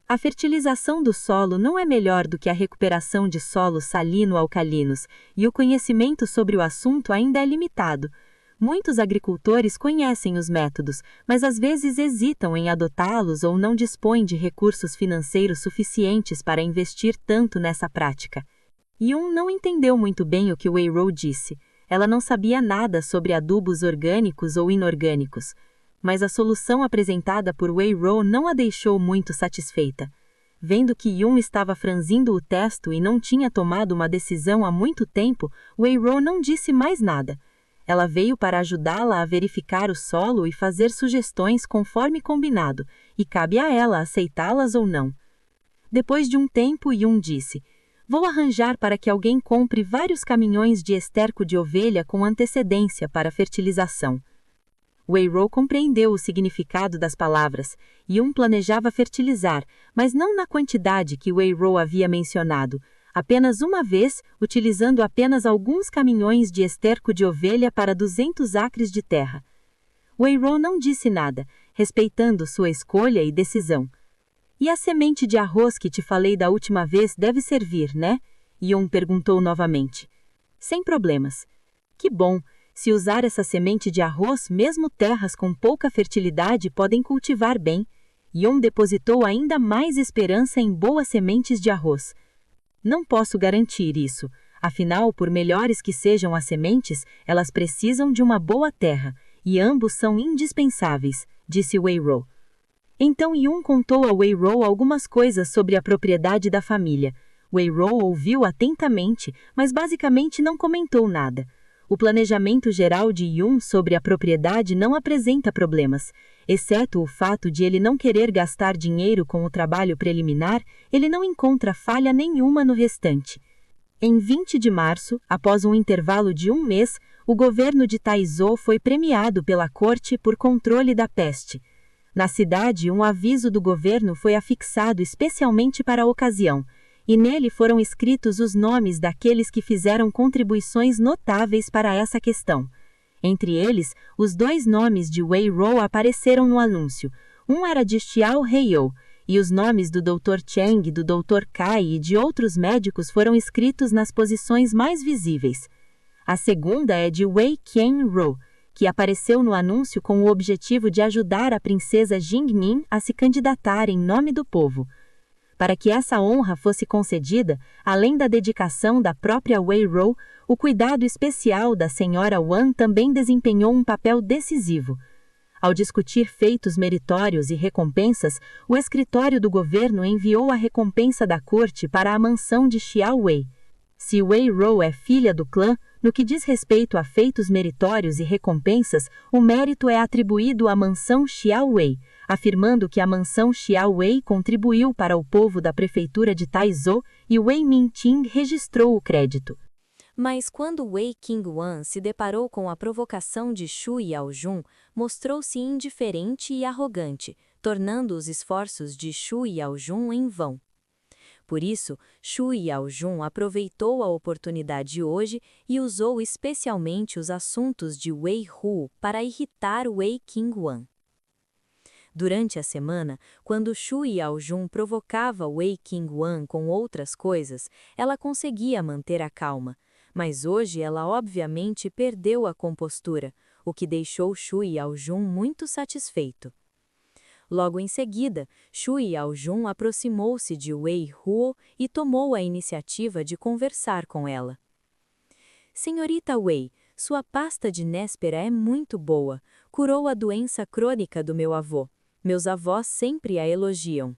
A fertilização do solo não é melhor do que a recuperação de solos salino-alcalinos, e o conhecimento sobre o assunto ainda é limitado. Muitos agricultores conhecem os métodos, mas às vezes hesitam em adotá-los ou não dispõem de recursos financeiros suficientes para investir tanto nessa prática. Yun não entendeu muito bem o que Wei-Ro disse. Ela não sabia nada sobre adubos orgânicos ou inorgânicos. Mas a solução apresentada por Wei-Ro não a deixou muito satisfeita. Vendo que Yun estava franzindo o testo e não tinha tomado uma decisão há muito tempo, Wei-Ro não disse mais nada. Ela veio para ajudá-la a verificar o solo e fazer sugestões conforme combinado, e cabe a ela aceitá-las ou não. Depois de um tempo, Yun disse: "Vou arranjar para que alguém compre vários caminhões de esterco de ovelha com antecedência para fertilização." Wei-Ro compreendeu o significado das palavras. Yun planejava fertilizar, mas não na quantidade que Wei-Ro havia mencionado. Apenas uma vez, utilizando apenas alguns caminhões de esterco de ovelha para 200 acres de terra. Wei-Ro não disse nada, respeitando sua escolha e decisão. "E a semente de arroz que te falei da última vez deve servir, né?" Yun perguntou novamente. "Sem problemas." "Que bom! Se usar essa semente de arroz, mesmo terras com pouca fertilidade podem cultivar bem." Yun depositou ainda mais esperança em boas sementes de arroz. "Não posso garantir isso. Afinal, por melhores que sejam as sementes, elas precisam de uma boa terra, e ambos são indispensáveis", disse Wei-Ro. Então Yun contou a Wei-Ro algumas coisas sobre a propriedade da família. Wei-Ro ouviu atentamente, mas basicamente não comentou nada. O planejamento geral de Yun sobre a propriedade não apresenta problemas. Exceto o fato de ele não querer gastar dinheiro com o trabalho preliminar, ele não encontra falha nenhuma no restante. Em 20 de março, após um intervalo de 1 mês, o governo de Taizhou foi premiado pela corte por controle da peste. Na cidade, um aviso do governo foi afixado especialmente para a ocasião, e nele foram escritos os nomes daqueles que fizeram contribuições notáveis para essa questão. Entre eles, os 2 nomes de Wei-Ro apareceram no anúncio. Um era de Xiao Heiyou, e os nomes do Dr. Cheng, do Dr. Cai e de outros médicos foram escritos nas posições mais visíveis. A segunda é de Wei Qianru, que apareceu no anúncio com o objetivo de ajudar a princesa Jingmin a se candidatar em nome do povo. Para que essa honra fosse concedida, além da dedicação da própria Wei Rou, o cuidado especial da senhora Wang também desempenhou um papel decisivo. Ao discutir feitos meritórios e recompensas, o escritório do governo enviou a recompensa da corte para a mansão de Xiao Wei. Se Wei Rou é filha do clã, no que diz respeito a feitos meritórios e recompensas, o mérito é atribuído à mansão Xiao Wei, afirmando que a mansão Xiao Wei contribuiu para o povo da prefeitura de Taizhou e Wei Minting registrou o crédito. Mas quando Wei Qingwan se deparou com a provocação de Shu Yaojun, mostrou-se indiferente e arrogante, tornando os esforços de Shu Yaojun em vão. Por isso, Shu Yaojun aproveitou a oportunidade hoje e usou especialmente os assuntos de Wei Hu para irritar Wei Qingwan. Durante a semana, quando Shu Yaojun provocava Wei Qingwan com outras coisas, ela conseguia manter a calma, mas hoje ela obviamente perdeu a compostura, o que deixou Shu Yaojun muito satisfeito. Logo em seguida, Shu Yaojun aproximou-se de Wei Huo e tomou a iniciativa de conversar com ela. Senhorita Wei, sua pasta de néspera é muito boa, curou a doença crônica do meu avô. Meus avós sempre a elogiam.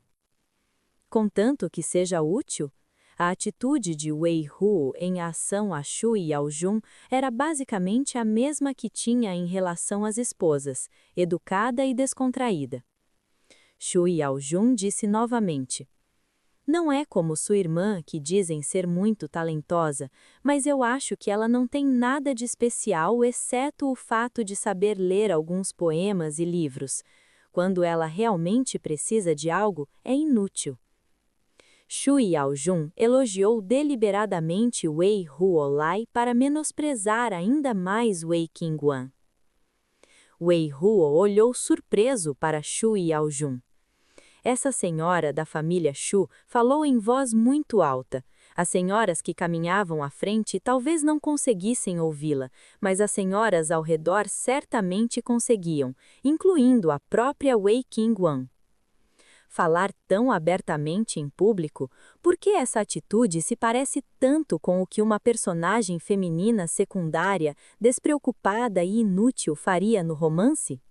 Contanto que seja útil, a atitude de Wei Huo em ação a Shu Yaojun era basicamente a mesma que tinha em relação às esposas, educada e descontraída. Shu Yaojun disse novamente: "Não é como sua irmã, que dizem ser muito talentosa, mas eu acho que ela não tem nada de especial exceto o fato de saber ler alguns poemas e livros. Quando ela realmente precisa de algo, é inútil." Shu Yaojun elogiou deliberadamente Wei Huolai para menosprezar ainda mais Wei Qingwan. Wei Huo olhou surpreso para Shu Yaojun. Essa senhora da família Shu falou em voz muito alta. As senhoras que caminhavam à frente talvez não conseguissem ouvi-la, mas as senhoras ao redor certamente conseguiam, incluindo a própria Wei Qingwan. Falar tão abertamente em público, por que essa atitude se parece tanto com o que uma personagem feminina secundária, despreocupada e inútil faria no romance?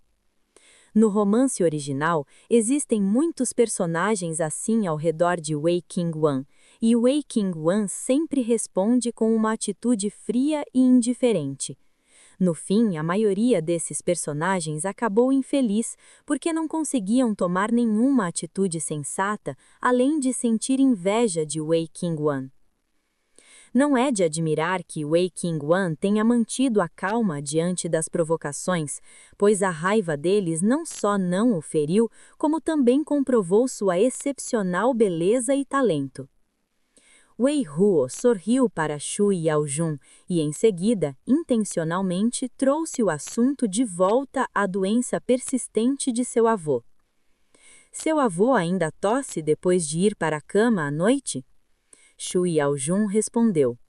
No romance original, existem muitos personagens assim ao redor de Wei Qingwan, e Wei Qingwan sempre responde com uma atitude fria e indiferente. No fim, a maioria desses personagens acabou infeliz porque não conseguiam tomar nenhuma atitude sensata além de sentir inveja de Wei Qingwan. Não é de admirar que Wei Qingwan tenha mantido a calma diante das provocações, pois a raiva deles não só não o feriu, como também comprovou sua excepcional beleza e talento. Wei Huo sorriu para Shu Yaojun e, em seguida, intencionalmente trouxe o assunto de volta à doença persistente de seu avô. Seu avô ainda tosse depois de ir para a cama à noite? Shu Yaojun respondeu: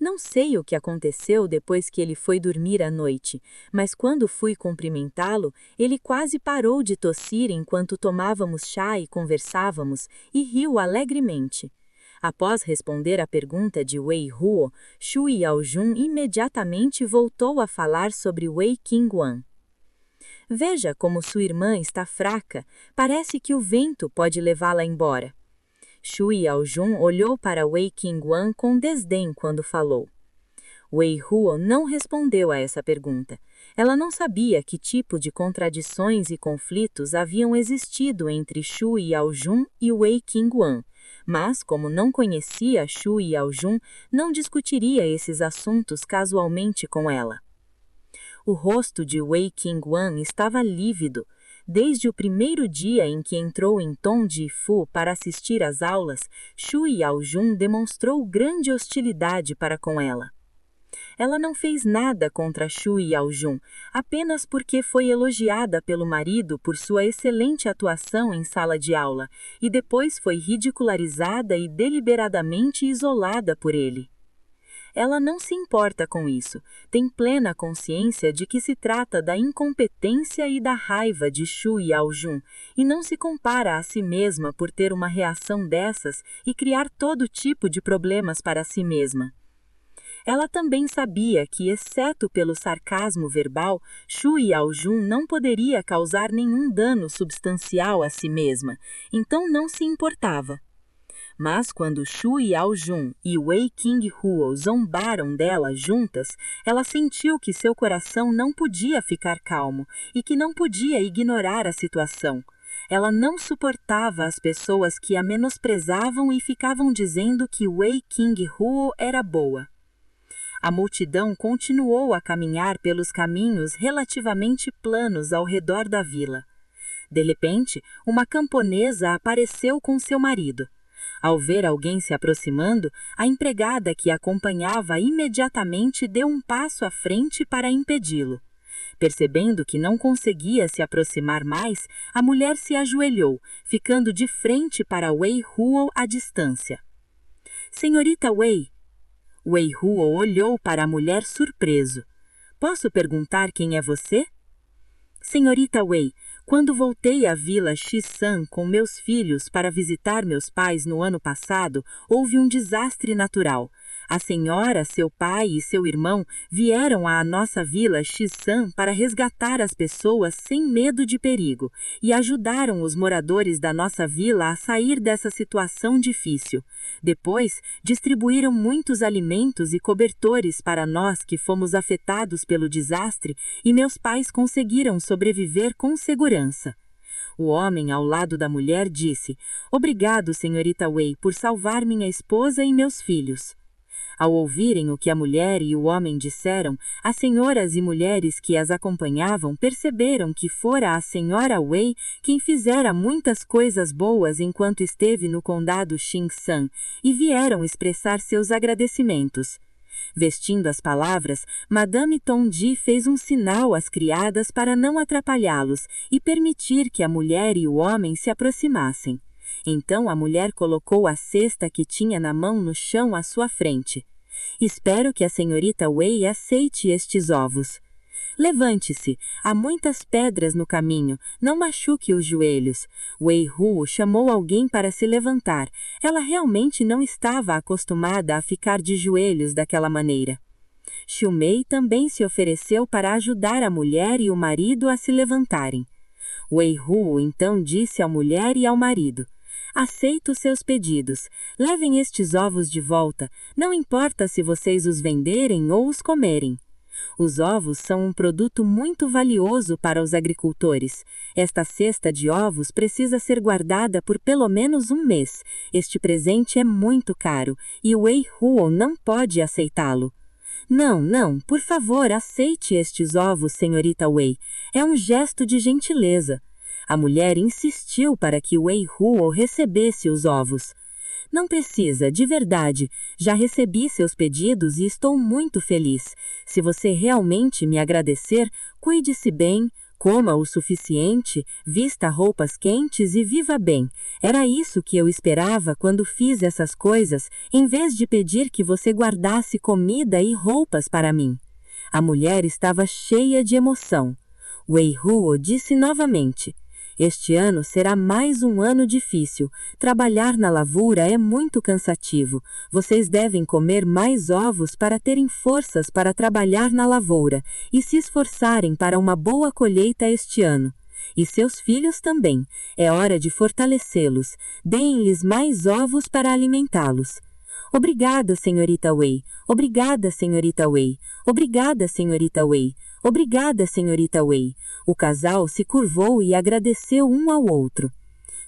"Não sei o que aconteceu depois que ele foi dormir à noite, mas quando fui cumprimentá-lo, ele quase parou de tossir enquanto tomávamos chá e conversávamos, e riu alegremente." Após responder à pergunta de Wei Huo, Shu Yaojun imediatamente voltou a falar sobre Wei Qingwan. "Veja como sua irmã está fraca, parece que o vento pode levá-la embora." Shu Yaojun olhou para Wei Qingwan com desdém quando falou. Wei Huo não respondeu a essa pergunta. Ela não sabia que tipo de contradições e conflitos haviam existido entre Shu Yaojun e Wei Qingwan, mas, como não conhecia Shu Yaojun, não discutiria esses assuntos casualmente com ela. O rosto de Wei Qingwan estava lívido. Desde o primeiro dia em que entrou em Tom Ji Fu para assistir às aulas, Shu Yaojun demonstrou grande hostilidade para com ela. Ela não fez nada contra Shu Yaojun, apenas porque foi elogiada pelo marido por sua excelente atuação em sala de aula, e depois foi ridicularizada e deliberadamente isolada por ele. Ela não se importa com isso, tem plena consciência de que se trata da incompetência e da raiva de Shu Yaojun, e não se compara a si mesma por ter uma reação dessas e criar todo tipo de problemas para si mesma. Ela também sabia que, exceto pelo sarcasmo verbal, Shu Yaojun não poderia causar nenhum dano substancial a si mesma, então não se importava. Mas quando Shu Yaojun e Wei Qinghuo zombaram dela juntas, ela sentiu que seu coração não podia ficar calmo e que não podia ignorar a situação. Ela não suportava as pessoas que a menosprezavam e ficavam dizendo que Wei Qinghuo era boa. A multidão continuou a caminhar pelos caminhos relativamente planos ao redor da vila. De repente, uma camponesa apareceu com seu marido. Ao ver alguém se aproximando, a empregada que a acompanhava imediatamente deu um passo à frente para impedi-lo. Percebendo que não conseguia se aproximar mais, a mulher se ajoelhou, ficando de frente para Wei Huo à distância. Senhorita Wei. Wei Huo olhou para a mulher surpreso. Posso perguntar quem é você? Senhorita Wei, quando voltei à vila Shisan com meus filhos para visitar meus pais no ano passado, houve um desastre natural. A senhora, seu pai e seu irmão vieram à nossa vila Shisan para resgatar as pessoas sem medo de perigo e ajudaram os moradores da nossa vila a sair dessa situação difícil. Depois, distribuíram muitos alimentos e cobertores para nós que fomos afetados pelo desastre e meus pais conseguiram sobreviver com segurança. O homem ao lado da mulher disse: Obrigado, senhorita Wei, por salvar minha esposa e meus filhos. Ao ouvirem o que a mulher e o homem disseram, as senhoras e mulheres que as acompanhavam perceberam que fora a senhora Wei quem fizera muitas coisas boas enquanto esteve no condado Xingsan e vieram expressar seus agradecimentos. Vestindo as palavras, Madame Tongji fez um sinal às criadas para não atrapalhá-los e permitir que a mulher e o homem se aproximassem. Então a mulher colocou a cesta que tinha na mão no chão à sua frente. Espero que a senhorita Wei aceite estes ovos. Levante-se, há muitas pedras no caminho, não machuque os joelhos. Wei Huo chamou alguém para se levantar. Ela realmente não estava acostumada a ficar de joelhos daquela maneira. Xiu Mei também se ofereceu para ajudar a mulher e o marido a se levantarem. Wei Huo então disse à mulher e ao marido: Aceito seus pedidos. Levem estes ovos de volta. Não importa se vocês os venderem ou os comerem. Os ovos são um produto muito valioso para os agricultores. Esta cesta de ovos precisa ser guardada por pelo menos um mês. Este presente é muito caro e Wei Huo não pode aceitá-lo. Não, por favor, aceite estes ovos, senhorita Wei. É um gesto de gentileza. A mulher insistiu para que Wei Huo recebesse os ovos. Não precisa, de verdade. Já recebi seus pedidos e estou muito feliz. Se você realmente me agradecer, cuide-se bem, coma o suficiente, vista roupas quentes e viva bem. Era isso que eu esperava quando fiz essas coisas, em vez de pedir que você guardasse comida e roupas para mim. A mulher estava cheia de emoção. Wei Huo disse novamente: Este ano será mais um ano difícil. Trabalhar na lavoura é muito cansativo. Vocês devem comer mais ovos para terem forças para trabalhar na lavoura e se esforçarem para uma boa colheita este ano. E seus filhos também. É hora de fortalecê-los. Deem-lhes mais ovos para alimentá-los. Obrigada, senhorita Wei. Obrigada, senhorita Wei. Obrigada, senhorita Wei. Obrigada, senhorita Wei. O casal se curvou e agradeceu um ao outro.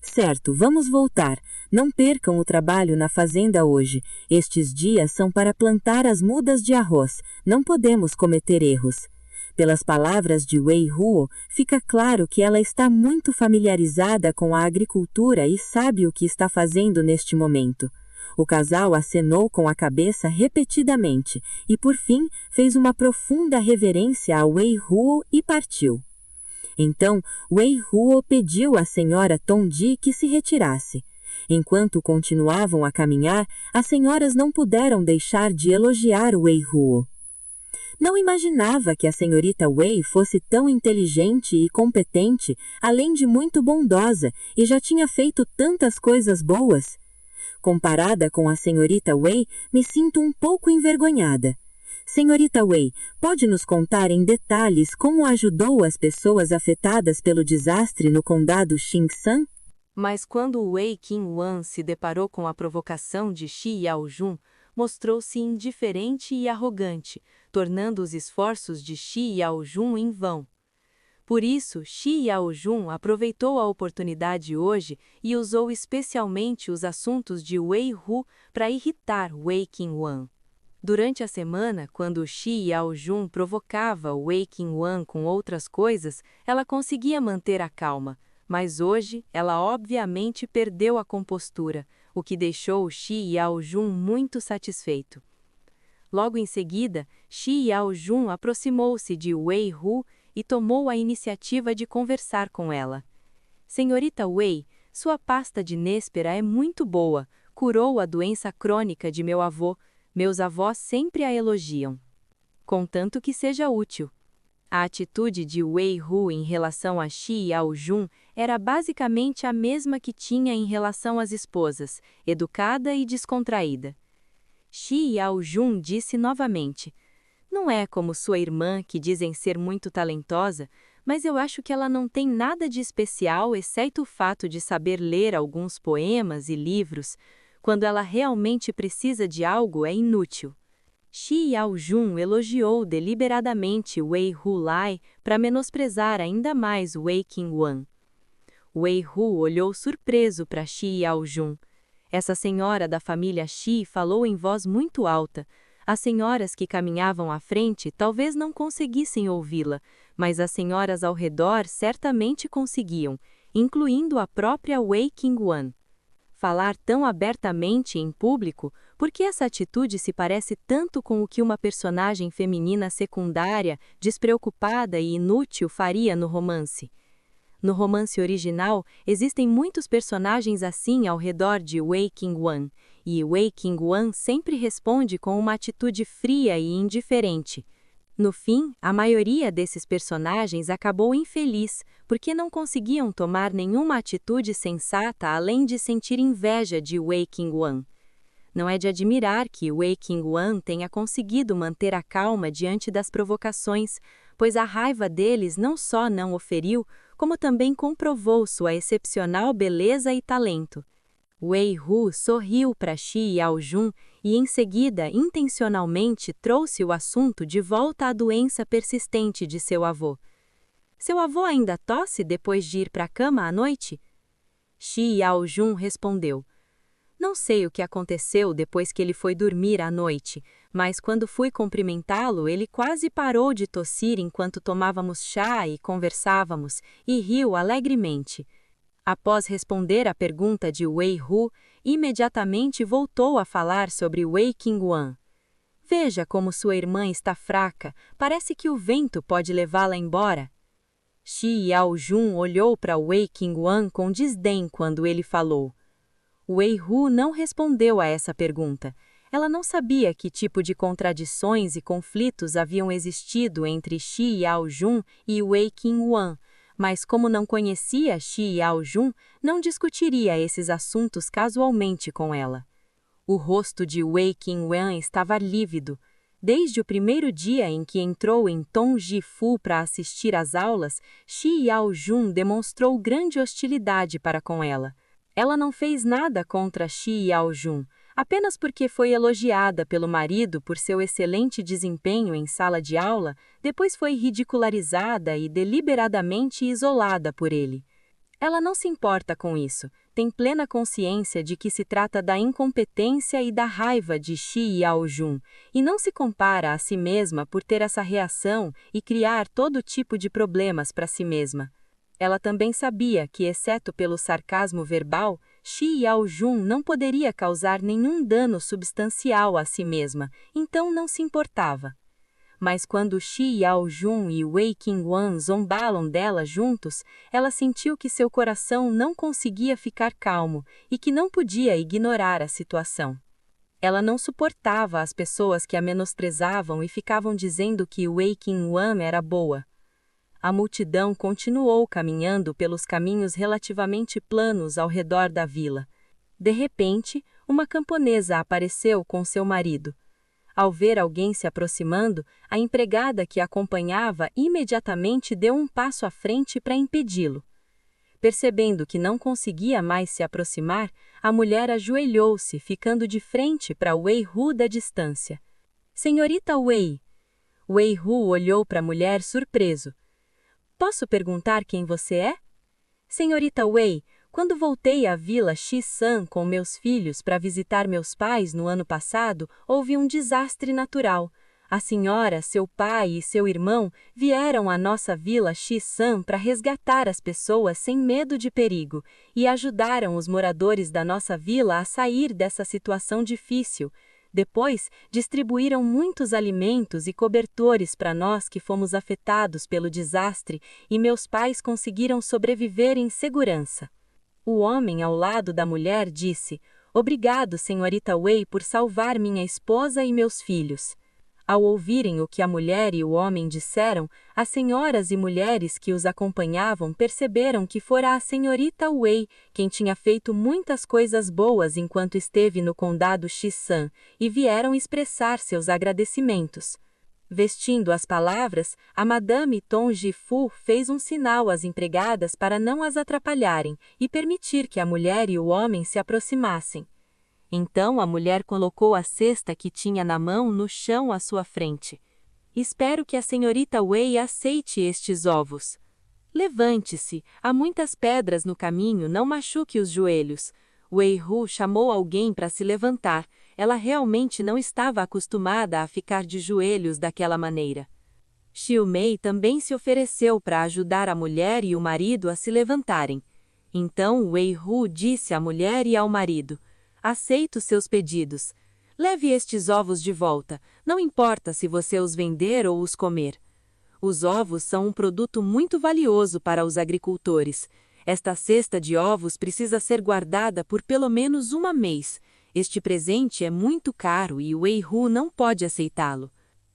Certo, vamos voltar. Não percam o trabalho na fazenda hoje. Estes dias são para plantar as mudas de arroz. Não podemos cometer erros. Pelas palavras de Wei Huo, fica claro que ela está muito familiarizada com a agricultura e sabe o que está fazendo neste momento. O casal acenou com a cabeça repetidamente e, por fim, fez uma profunda reverência a Wei Huo e partiu. Então, Wei Huo pediu à senhora Tongji que se retirasse. Enquanto continuavam a caminhar, as senhoras não puderam deixar de elogiar Wei Huo. Não imaginava que a senhorita Wei fosse tão inteligente e competente, além de muito bondosa, e já tinha feito tantas coisas boas. Comparada com a senhorita Wei, me sinto um pouco envergonhada. Senhorita Wei, pode nos contar em detalhes como ajudou as pessoas afetadas pelo desastre no condado Xingsan? Mas quando Wei Qingwan se deparou com a provocação de Shi Yaojun, mostrou-se indiferente e arrogante, tornando os esforços de Shi Yaojun em vão. Por isso, Shi Yaojun aproveitou a oportunidade hoje e usou especialmente os assuntos de Wei Hu para irritar Wei Qingwan. Durante a semana, quando Shi Yaojun provocava Wei Qingwan com outras coisas, ela conseguia manter a calma, mas hoje ela obviamente perdeu a compostura, o que deixou Shi Yaojun muito satisfeito. Logo em seguida, Shi Yaojun aproximou-se de Wei Hu e tomou a iniciativa de conversar com ela. Senhorita Wei, sua pasta de néspera é muito boa, curou a doença crônica de meu avô, meus avós sempre a elogiam. Contanto que seja útil. A atitude de Wei Hu em relação a Shi Yaojun era basicamente a mesma que tinha em relação às esposas, educada e descontraída. Shi Yaojun disse novamente: "Não é como sua irmã, que dizem ser muito talentosa, mas eu acho que ela não tem nada de especial exceto o fato de saber ler alguns poemas e livros. Quando ela realmente precisa de algo, é inútil." Shi Yaojun elogiou deliberadamente Wei Hu Lai para menosprezar ainda mais Wei Qingwan. Wei Hu olhou surpreso para Shi Yaojun. Essa senhora da família Shi falou em voz muito alta. As senhoras que caminhavam à frente talvez não conseguissem ouvi-la, mas as senhoras ao redor certamente conseguiam, incluindo a própria Wei Qingwan. Falar tão abertamente em público, porque essa atitude se parece tanto com o que uma personagem feminina secundária, despreocupada e inútil faria no romance. No romance original, existem muitos personagens assim ao redor de Wei Qingwan, e Wei Qingwan sempre responde com uma atitude fria e indiferente. No fim, a maioria desses personagens acabou infeliz, porque não conseguiam tomar nenhuma atitude sensata além de sentir inveja de Wei Qingwan. Não é de admirar que Wei Qingwan tenha conseguido manter a calma diante das provocações, pois a raiva deles não só não o feriu, como também comprovou sua excepcional beleza e talento. Wei Hu sorriu para Shi Yaojun e em seguida intencionalmente trouxe o assunto de volta à doença persistente de seu avô. Seu avô ainda tosse depois de ir para a cama à noite? Shi Yaojun respondeu: "Não sei o que aconteceu depois que ele foi dormir à noite, mas quando fui cumprimentá-lo, ele quase parou de tossir enquanto tomávamos chá e conversávamos, e riu alegremente." Após responder à pergunta de Wei Hu, imediatamente voltou a falar sobre Wei Qingwan. "Veja como sua irmã está fraca, parece que o vento pode levá-la embora." Shi Yaojun olhou para Wei Qingwan com desdém quando ele falou. Wei Hu não respondeu a essa pergunta. Ela não sabia que tipo de contradições e conflitos haviam existido entre Shi Yaojun e Wei Qingwan, mas como não conhecia Shi Yaojun, não discutiria esses assuntos casualmente com ela. O rosto de Wei Qingwan estava lívido. Desde o primeiro dia em que entrou em Tongji Fu para assistir às aulas, Shi Yaojun demonstrou grande hostilidade para com ela. Ela não fez nada contra Shi Yaojun, apenas porque foi elogiada pelo marido por seu excelente desempenho em sala de aula, depois foi ridicularizada e deliberadamente isolada por ele. Ela não se importa com isso, tem plena consciência de que se trata da incompetência e da raiva de Shi Yaojun, e não se compara a si mesma por ter essa reação e criar todo tipo de problemas para si mesma. Ela também sabia que, exceto pelo sarcasmo verbal, Shi Yaojun não poderia causar nenhum dano substancial a si mesma, então não se importava. Mas quando Shi Yaojun e Wei Qingwan zombaram dela juntos, ela sentiu que seu coração não conseguia ficar calmo e que não podia ignorar a situação. Ela não suportava as pessoas que a menosprezavam e ficavam dizendo que Wei Qingwan era boa. A multidão continuou caminhando pelos caminhos relativamente planos ao redor da vila. De repente, uma camponesa apareceu com seu marido. Ao ver alguém se aproximando, a empregada que a acompanhava imediatamente deu um passo à frente para impedi-lo. Percebendo que não conseguia mais se aproximar, a mulher ajoelhou-se, ficando de frente para Wei Hu da distância. Senhorita Wei. Wei Hu olhou para a mulher surpreso. Posso perguntar quem você é? Senhorita Wei, quando voltei à vila Shisan com meus filhos para visitar meus pais no ano passado, houve um desastre natural. A senhora, seu pai e seu irmão vieram à nossa vila Shisan para resgatar as pessoas sem medo de perigo e ajudaram os moradores da nossa vila a sair dessa situação difícil. Depois, distribuíram muitos alimentos e cobertores para nós que fomos afetados pelo desastre e meus pais conseguiram sobreviver em segurança. O homem ao lado da mulher disse: Obrigado, senhorita Wei, por salvar minha esposa e meus filhos. Ao ouvirem o que a mulher e o homem disseram, as senhoras e mulheres que os acompanhavam perceberam que fora a senhorita Wei quem tinha feito muitas coisas boas enquanto esteve no condado Shisan e vieram expressar seus agradecimentos. Vestindo as palavras, a Madame Tong Jifu fez um sinal às empregadas para não as atrapalharem e permitir que a mulher e o homem se aproximassem. Então a mulher colocou a cesta que tinha na mão no chão à sua frente. Espero que a senhorita Wei aceite estes ovos. Levante-se, há muitas pedras no caminho, não machuque os joelhos. Wei Hu chamou alguém para se levantar. Ela realmente não estava acostumada a ficar de joelhos daquela maneira. Xiu Mei também se ofereceu para ajudar a mulher e o marido a se levantarem. Então Wei Hu disse à mulher e ao marido: Aceito seus pedidos. Leve estes ovos de volta, não importa se você os vender ou os comer. Os ovos são um produto muito valioso para os agricultores. Esta cesta de ovos precisa ser guardada por pelo menos um mês. Este presente é muito caro e Wei Hu não pode aceitá-lo.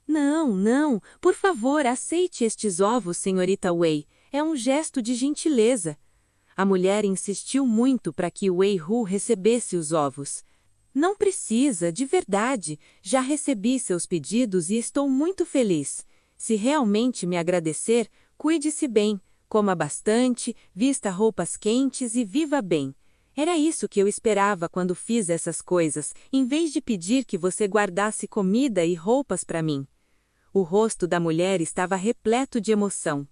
Não, por favor, aceite estes ovos, senhorita Wei. É um gesto de gentileza. A mulher insistiu muito para que Wei Hu recebesse os ovos. Não precisa, de verdade. Já recebi seus pedidos e estou muito feliz. Se realmente me agradecer, cuide-se bem, coma bastante, vista roupas quentes e viva bem. Era isso que eu esperava quando fiz essas coisas, em vez de pedir que você guardasse comida e roupas para mim. O rosto da mulher estava repleto de emoção.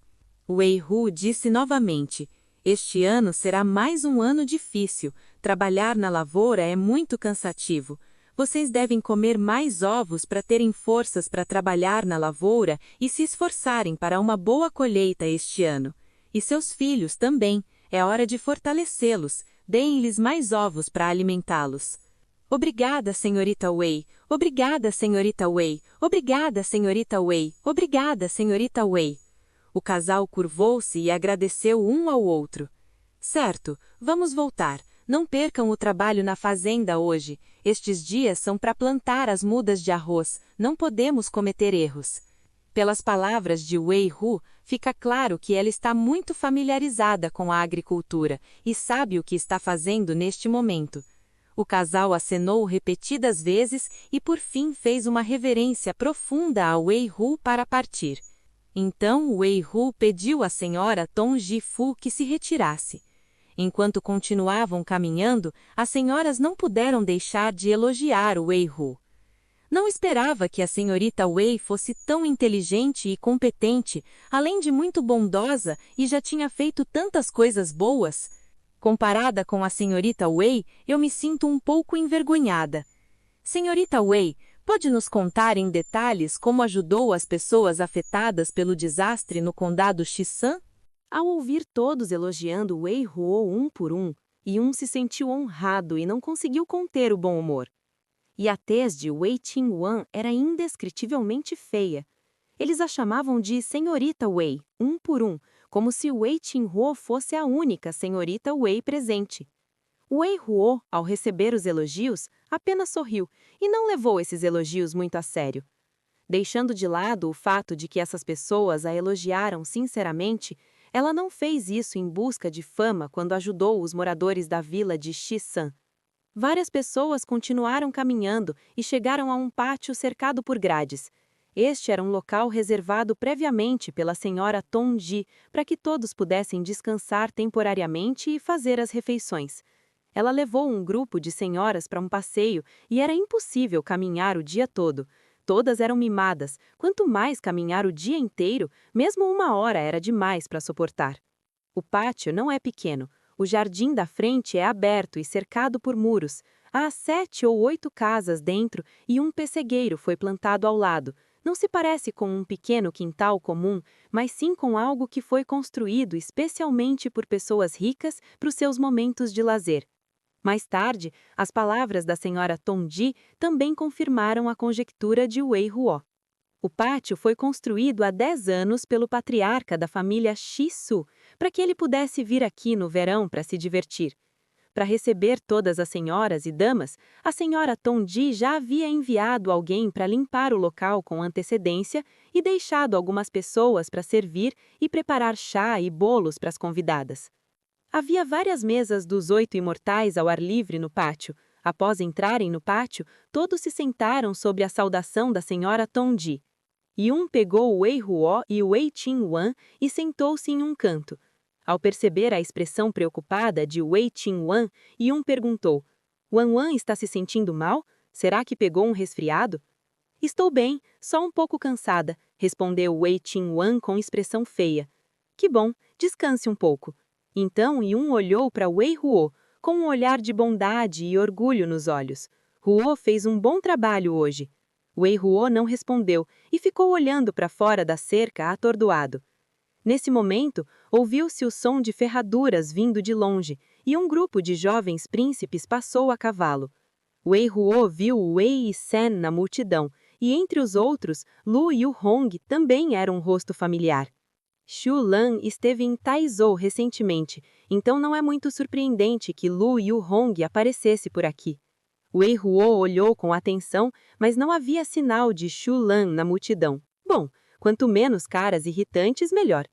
Wei Hu disse novamente: Este ano será mais um ano difícil. Trabalhar na lavoura é muito cansativo. Vocês devem comer mais ovos para terem forças para trabalhar na lavoura e se esforçarem para uma boa colheita este ano. E seus filhos também. É hora de fortalecê-los. Deem-lhes mais ovos para alimentá-los. Obrigada, senhorita Wei. Obrigada, senhorita Wei. Obrigada, senhorita Wei. Obrigada, senhorita Wei. O casal curvou-se e agradeceu um ao outro. Certo, vamos voltar. Não percam o trabalho na fazenda hoje. Estes dias são para plantar as mudas de arroz. Não podemos cometer erros. Pelas palavras de Wei Hu, fica claro que ela está muito familiarizada com a agricultura e sabe o que está fazendo neste momento. O casal acenou repetidas vezes e por fim fez uma reverência profunda a Wei Hu para partir. Então Wei Hu pediu à senhora Tong Jifu que se retirasse. Enquanto continuavam caminhando, as senhoras não puderam deixar de elogiar Wei Hu. Não esperava que a senhorita Wei fosse tão inteligente e competente, além de muito bondosa, e já tinha feito tantas coisas boas. Comparada com a senhorita Wei, eu me sinto um pouco envergonhada. Senhorita Wei, pode nos contar em detalhes como ajudou as pessoas afetadas pelo desastre no condado Shisan? Ao ouvir todos elogiando Wei Hu um por um, Yun se sentiu honrado e não conseguiu conter o bom humor. E a tez de Wei Qingwan era indescritivelmente feia. Eles a chamavam de Senhorita Wei, um por um, como se Wei Qinghuo fosse a única Senhorita Wei presente. Wei Huo, ao receber os elogios, apenas sorriu e não levou esses elogios muito a sério. Deixando de lado o fato de que essas pessoas a elogiaram sinceramente, ela não fez isso em busca de fama quando ajudou os moradores da vila de Shisan. Várias pessoas continuaram caminhando e chegaram a um pátio cercado por grades. Este era um local reservado previamente pela senhora Tongji para que todos pudessem descansar temporariamente e fazer as refeições. Ela levou um grupo de senhoras para um passeio e era impossível caminhar o dia todo. Todas eram mimadas, quanto mais caminhar o dia inteiro, mesmo 1 hora era demais para suportar. O pátio não é pequeno. O jardim da frente é aberto e cercado por muros. Há 7 ou 8 casas dentro e um pessegueiro foi plantado ao lado. Não se parece com um pequeno quintal comum, mas sim com algo que foi construído especialmente por pessoas ricas para os seus momentos de lazer. Mais tarde, as palavras da senhora Tongji também confirmaram a conjectura de Wei Huo. O pátio foi construído há 10 anos pelo patriarca da família Shisu, para que ele pudesse vir aqui no verão para se divertir. Para receber todas as senhoras e damas, a senhora Tongji já havia enviado alguém para limpar o local com antecedência e deixado algumas pessoas para servir e preparar chá e bolos para as convidadas. Havia várias mesas dos 8 imortais ao ar livre no pátio. Após entrarem no pátio, todos se sentaram sob a saudação da senhora Tongji. Yun pegou Wei Huo e Wei Qingwan e sentou-se em um canto. Ao perceber a expressão preocupada de Wei Qingwan, Yun perguntou: "Wan Wan está se sentindo mal? Será que pegou um resfriado?" "Estou bem, só um pouco cansada", respondeu Wei Qingwan com expressão feia. "Que bom, descanse um pouco." Então Yun olhou para Wei Huo, com um olhar de bondade e orgulho nos olhos. "Huo fez um bom trabalho hoje." Wei Huo não respondeu e ficou olhando para fora da cerca atordoado. Nesse momento, ouviu-se o som de ferraduras vindo de longe e um grupo de jovens príncipes passou a cavalo. Wei Huo viu Wei Sen na multidão e entre os outros, Lu Yuhong também era um rosto familiar. Xu Lan esteve em Taizhou recentemente, então não é muito surpreendente que Lu Yuhong aparecesse por aqui. Wei Huo olhou com atenção, mas não havia sinal de Xu Lan na multidão. Bom, quanto menos caras irritantes, melhor.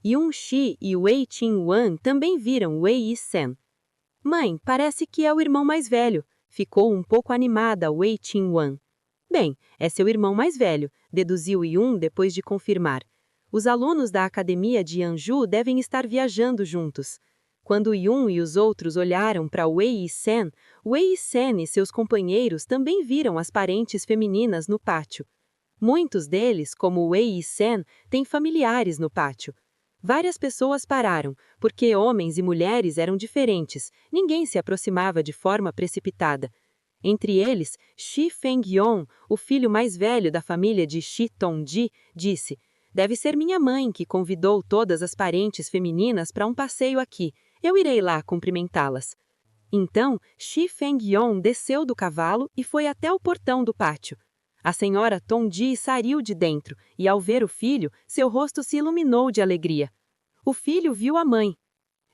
Yun Shi e Wei Qingwan também viram Wei Sen. "Mãe, parece que é o irmão mais velho", ficou um pouco animada Wei Qingwan. "Bem, é seu irmão mais velho", deduziu Yun depois de confirmar. "Os alunos da academia de Anju devem estar viajando juntos." Quando Yun e os outros olharam para Wei Sen e seus companheiros também viram as parentes femininas no pátio. Muitos deles, como Wei Sen, têm familiares no pátio. Várias pessoas pararam, porque homens e mulheres eram diferentes, ninguém se aproximava de forma precipitada. Entre eles, Shi Fengyong, o filho mais velho da família de Shi Tongji, disse: "Deve ser minha mãe que convidou todas as parentes femininas para um passeio aqui. Eu irei lá cumprimentá-las." Então, Shi Fengyong desceu do cavalo e foi até o portão do pátio. A senhora Tongji saiu de dentro e, ao ver o filho, seu rosto se iluminou de alegria. O filho viu a mãe.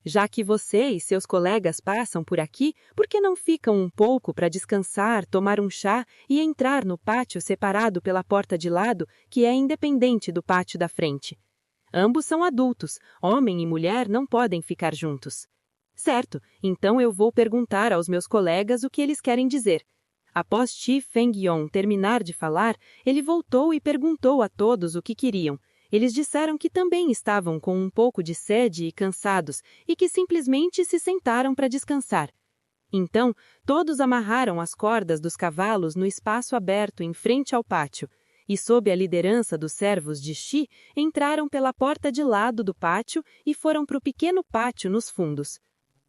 "Já que você e seus colegas passam por aqui, por que não ficam um pouco para descansar, tomar um chá e entrar no pátio separado pela porta de lado, que é independente do pátio da frente? Ambos são adultos, homem e mulher não podem ficar juntos." "Certo, então eu vou perguntar aos meus colegas o que eles querem dizer." Após Shi Fengyong terminar de falar, ele voltou e perguntou a todos o que queriam. Eles disseram que também estavam com um pouco de sede e cansados e que simplesmente se sentaram para descansar. Então, todos amarraram as cordas dos cavalos no espaço aberto em frente ao pátio e, sob a liderança dos servos de Shi, entraram pela porta de lado do pátio e foram para o pequeno pátio nos fundos.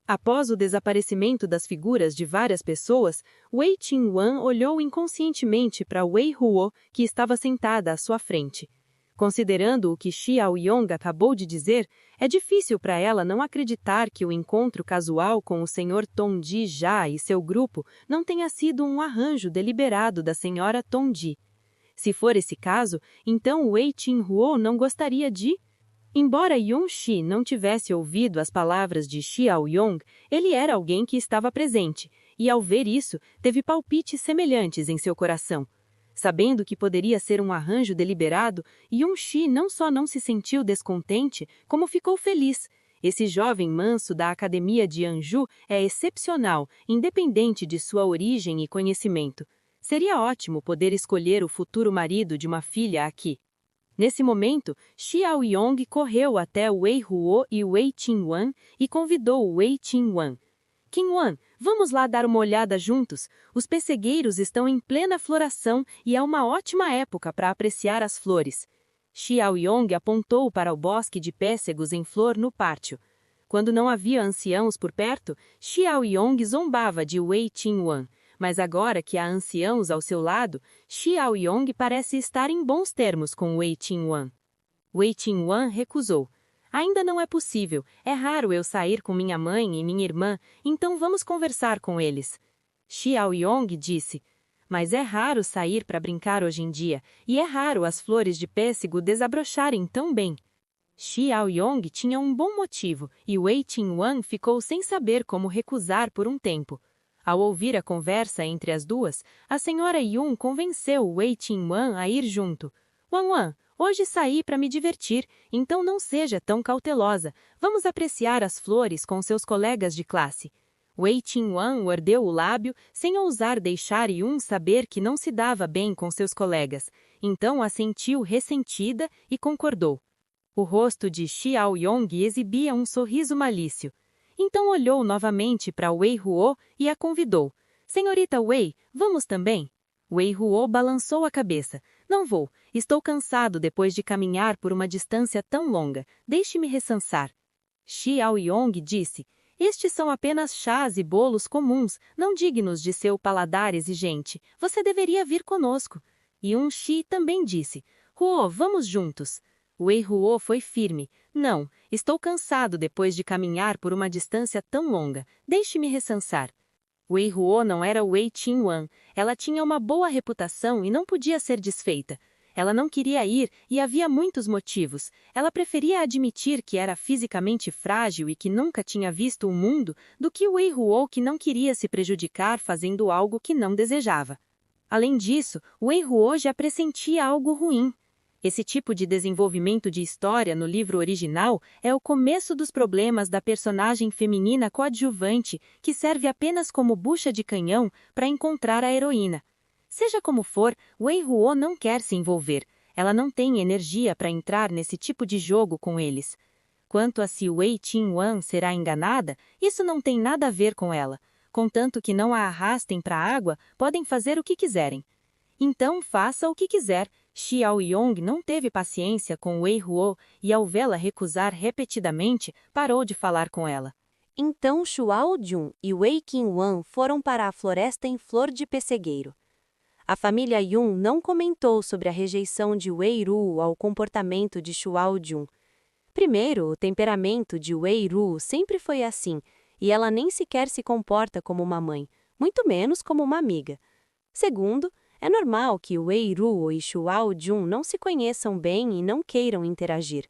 Após o desaparecimento das figuras de várias pessoas, Wei Qingwan olhou inconscientemente para Wei Huo, que estava sentada à sua frente. Considerando o que Xiao Yong acabou de dizer, é difícil para ela não acreditar que o encontro casual com o Sr. Tongji Já e seu grupo não tenha sido um arranjo deliberado da Sra. Tongji. Se for esse caso, então Wei Qinghuo não gostaria de... Embora Yun-shi não tivesse ouvido as palavras de Xiao Yong, ele era alguém que estava presente, e ao ver isso, teve palpites semelhantes em seu coração. Sabendo que poderia ser um arranjo deliberado, Yun-shi não só não se sentiu descontente, como ficou feliz. Esse jovem manso da Academia de Anju é excepcional, independente de sua origem e conhecimento. Seria ótimo poder escolher o futuro marido de uma filha aqui. Nesse momento, Xiao Yong correu até Wei Huo e Wei Qingwan e convidou Wei Qingwan. Qingwan, vamos lá dar uma olhada juntos. Os pessegueiros estão em plena floração e é uma ótima época para apreciar as flores. Xiao Yong apontou para o bosque de pêssegos em flor no pátio. Quando não havia anciãos por perto, Xiao Yong zombava de Wei Qingwan. Mas agora que há anciãos ao seu lado, Xiao Yong parece estar em bons termos com Wei Qingwan. Wei Qingwan recusou. Ainda não é possível, é raro eu sair com minha mãe e minha irmã, então vamos conversar com eles. Xiao Yong disse, mas é raro sair para brincar hoje em dia, e é raro as flores de pêssego desabrocharem tão bem. Xiao Yong tinha um bom motivo, e Wei Qingwan ficou sem saber como recusar por um tempo. Ao ouvir a conversa entre as duas, a senhora Yun convenceu Wei Qingwan a ir junto. Wan, hoje saí para me divertir, então não seja tão cautelosa. Vamos apreciar as flores com seus colegas de classe. Wei Qingwan mordeu o lábio, sem ousar deixar Yun saber que não se dava bem com seus colegas. Então assentiu ressentida e concordou. O rosto de Xiao Yong exibia um sorriso malício. Então olhou novamente para Wei Huo e a convidou. Senhorita Wei, vamos também? Wei Huo balançou a cabeça. Não vou, estou cansado depois de caminhar por uma distância tão longa. Deixe-me ressansar. Xiao Yong disse, estes são apenas chás e bolos comuns, não dignos de seu paladar exigente. Você deveria vir conosco. Yun-shi também disse, Huo, vamos juntos. Wei Huo foi firme. Não, estou cansado depois de caminhar por uma distância tão longa. Deixe-me ressansar. Wei Huo não era Wei Qingwan. Ela tinha uma boa reputação e não podia ser desfeita. Ela não queria ir e havia muitos motivos. Ela preferia admitir que era fisicamente frágil e que nunca tinha visto o mundo do que Wei Huo que não queria se prejudicar fazendo algo que não desejava. Além disso, Wei Huo já pressentia algo ruim. Esse tipo de desenvolvimento de história no livro original é o começo dos problemas da personagem feminina coadjuvante que serve apenas como bucha de canhão para encontrar a heroína. Seja como for, Wei Huo não quer se envolver. Ela não tem energia para entrar nesse tipo de jogo com eles. Quanto a se Wei Qingwan será enganada, isso não tem nada a ver com ela. Contanto que não a arrastem para a água, podem fazer o que quiserem. Então faça o que quiser. Xiao Yong não teve paciência com Wei Huo e ao vê-la recusar repetidamente, parou de falar com ela. Então Shuao Jun e Wei Qingwan foram para a floresta em flor de pessegueiro. A família Yun não comentou sobre a rejeição de Wei Ru ao comportamento de Shuao Jun. Primeiro, o temperamento de Wei Ru sempre foi assim, e ela nem sequer se comporta como uma mãe, muito menos como uma amiga. Segundo, é normal que Wei Ru e Shuao Jun não se conheçam bem e não queiram interagir.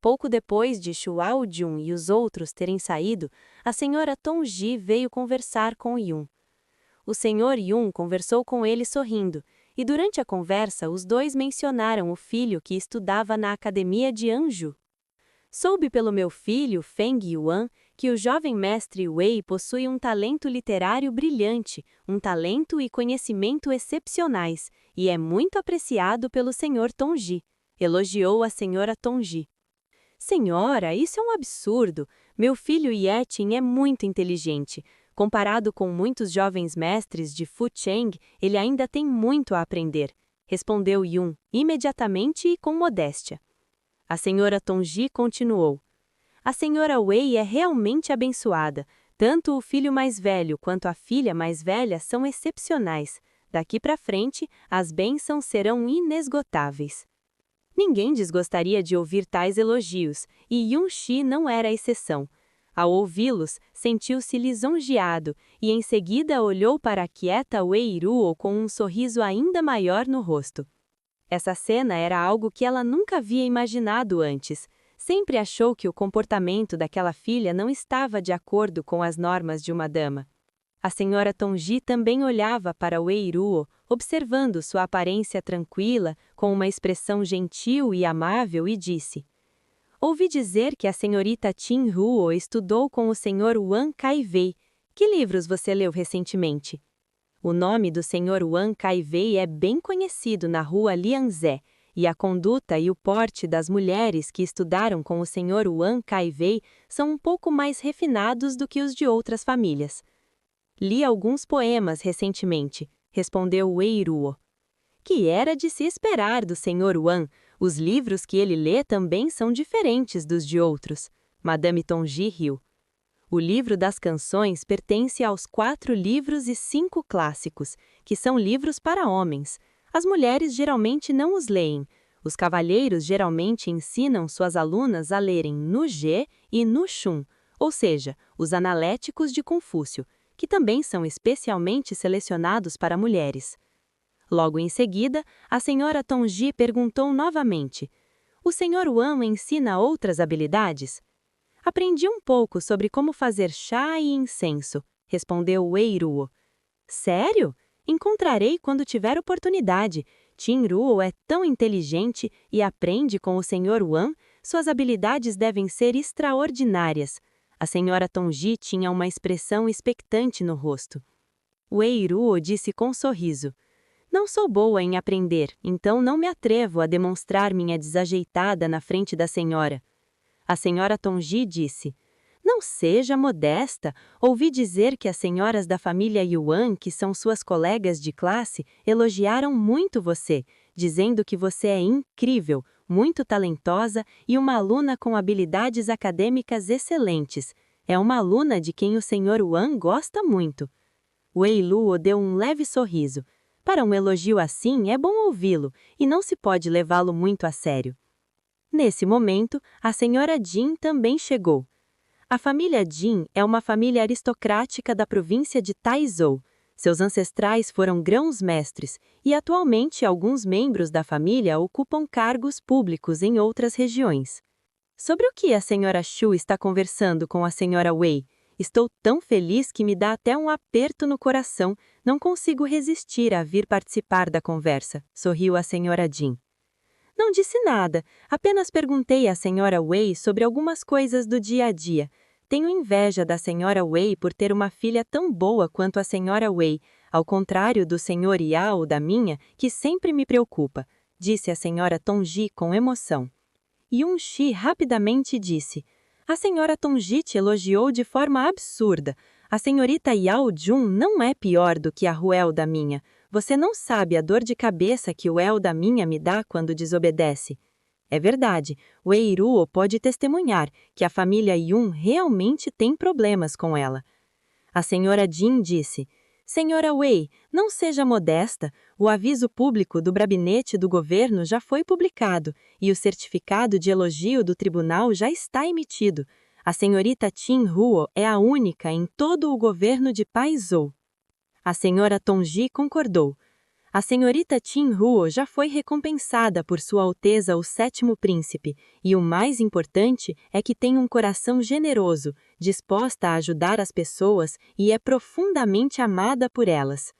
Pouco depois de Shuao Jun e os outros terem saído, a senhora Tongji veio conversar com Yun. O senhor Yun conversou com ele sorrindo, e durante a conversa os dois mencionaram o filho que estudava na Academia de Anju. Soube pelo meu filho, Feng Yuan, que o jovem mestre Wei possui um talento literário brilhante, um talento e conhecimento excepcionais, e é muito apreciado pelo senhor Tongji, elogiou a senhora Tongji. Senhora, isso é um absurdo. Meu filho Yeting é muito inteligente. Comparado com muitos jovens mestres de Fu Cheng, ele ainda tem muito a aprender, respondeu Yun, imediatamente e com modéstia. A senhora Tongji continuou. A senhora Wei é realmente abençoada. Tanto o filho mais velho quanto a filha mais velha são excepcionais. Daqui para frente, as bênçãos serão inesgotáveis. Ninguém desgostaria de ouvir tais elogios, e Yun-shi não era a exceção. Ao ouvi-los, sentiu-se lisonjeado e em seguida olhou para a quieta Wei-ruo com um sorriso ainda maior no rosto. Essa cena era algo que ela nunca havia imaginado antes. Sempre achou que o comportamento daquela filha não estava de acordo com as normas de uma dama. A senhora Tongji também olhava para Wei-ruo, observando sua aparência tranquila, com uma expressão gentil e amável, e disse: ouvi dizer que a senhorita Tin Ruo estudou com o senhor Wang Kai-wei. Que livros você leu recentemente? O nome do senhor Wang Kai-wei é bem conhecido na rua Lianzé, e a conduta e o porte das mulheres que estudaram com o senhor Wang Kai-wei são um pouco mais refinados do que os de outras famílias. Li alguns poemas recentemente, respondeu Wei-ruo. Que era de se esperar do senhor Wang. Os livros que ele lê também são diferentes dos de outros. Madame Tongji riu. O livro das canções pertence aos 4 livros e 5 clássicos, que são livros para homens. As mulheres geralmente não os leem. Os cavalheiros geralmente ensinam suas alunas a lerem no Ge e no Shun, ou seja, os analéticos de Confúcio, que também são especialmente selecionados para mulheres. Logo em seguida, a senhora Tongji perguntou novamente: o senhor Wang ensina outras habilidades? Aprendi um pouco sobre como fazer chá e incenso, respondeu Wei-ruo. Sério? Encontrarei quando tiver oportunidade. Tin Ruo é tão inteligente e aprende com o senhor Wang, suas habilidades devem ser extraordinárias. A senhora Tongji tinha uma expressão expectante no rosto. Wei-ruo disse com sorriso: não sou boa em aprender, então não me atrevo a demonstrar minha desajeitada na frente da senhora. A senhora Tongji disse: não seja modesta, ouvi dizer que as senhoras da família Yuan, que são suas colegas de classe, elogiaram muito você, dizendo que você é incrível, muito talentosa e uma aluna com habilidades acadêmicas excelentes. É uma aluna de quem o senhor Wang gosta muito. Wei-ruo deu um leve sorriso. Para um elogio assim, é bom ouvi-lo, e não se pode levá-lo muito a sério. Nesse momento, a senhora Jin também chegou. A família Jin é uma família aristocrática da província de Taizhou. Seus ancestrais foram grãos-mestres, e atualmente alguns membros da família ocupam cargos públicos em outras regiões. Sobre o que a senhora Shu está conversando com a senhora Wei? Estou tão feliz que me dá até um aperto no coração, não consigo resistir a vir participar da conversa, sorriu a senhora Jin. Não disse nada, apenas perguntei à senhora Wei sobre algumas coisas do dia a dia. Tenho inveja da senhora Wei por ter uma filha tão boa quanto a senhora Wei, ao contrário do senhor Yao da minha, que sempre me preocupa, disse a senhora Tongji com emoção. Yun-shi rapidamente disse: a senhora Tongji te elogiou de forma absurda. A senhorita Yao Jun não é pior do que a Ruel da minha. Você não sabe a dor de cabeça que o El da minha me dá quando desobedece. É verdade, Wei-ruo pode testemunhar que a família Yun realmente tem problemas com ela. A senhora Jin disse: senhora Wei, não seja modesta, o aviso público do gabinete do governo já foi publicado e o certificado de elogio do tribunal já está emitido. A senhorita Tin Ruo é a única em todo o governo de Taizhou. A senhora Tongji concordou. A senhorita Tin Ruo já foi recompensada por Sua Alteza o Sétimo Príncipe, e o mais importante é que tem um coração generoso, disposta a ajudar as pessoas e é profundamente amada por elas.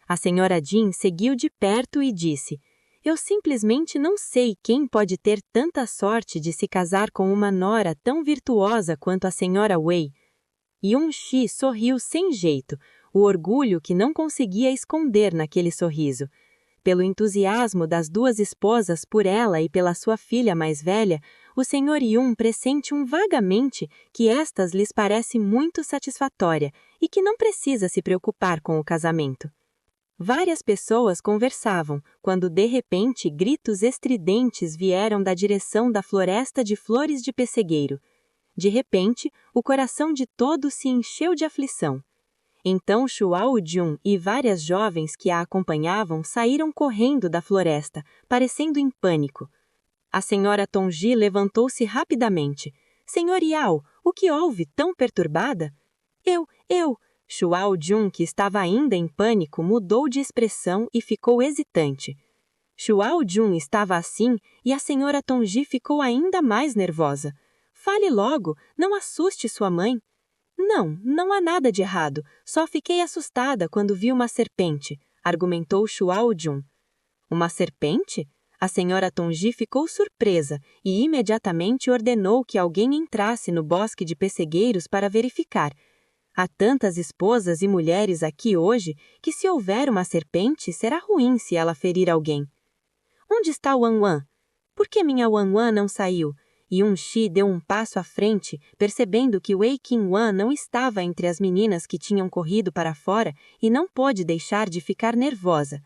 A senhora Jin seguiu de perto e disse: eu simplesmente não sei quem pode ter tanta sorte de se casar com uma nora tão virtuosa quanto a senhora Wei. Yun-shi sorriu sem jeito, o orgulho que não conseguia esconder naquele sorriso. Pelo entusiasmo das duas esposas por ela e pela sua filha mais velha, o senhor Yun pressente vagamente que estas lhes parece muito satisfatória e que não precisa se preocupar com o casamento. Várias pessoas conversavam, quando de repente gritos estridentes vieram da direção da floresta de flores de pessegueiro. De repente, o coração de todos se encheu de aflição. Então Shuao Jun e várias jovens que a acompanhavam saíram correndo da floresta, parecendo em pânico. A senhora Tongji levantou-se rapidamente. Senhor Yao, o que houve, tão perturbada? Eu... Shuao Jun, que estava ainda em pânico, mudou de expressão e ficou hesitante. Shuao Jun estava assim e a senhora Tongji ficou ainda mais nervosa. Fale logo, não assuste sua mãe. Não há nada de errado, só fiquei assustada quando vi uma serpente, argumentou Shuao Jun. Uma serpente? A senhora Tongji ficou surpresa e imediatamente ordenou que alguém entrasse no bosque de pessegueiros para verificar. Há tantas esposas e mulheres aqui hoje que se houver uma serpente, será ruim se ela ferir alguém. Onde está Wanwan? Por que minha Wanwan não saiu? Yun-shi deu um passo à frente, percebendo que Wei Qingwan não estava entre as meninas que tinham corrido para fora e não pôde deixar de ficar nervosa.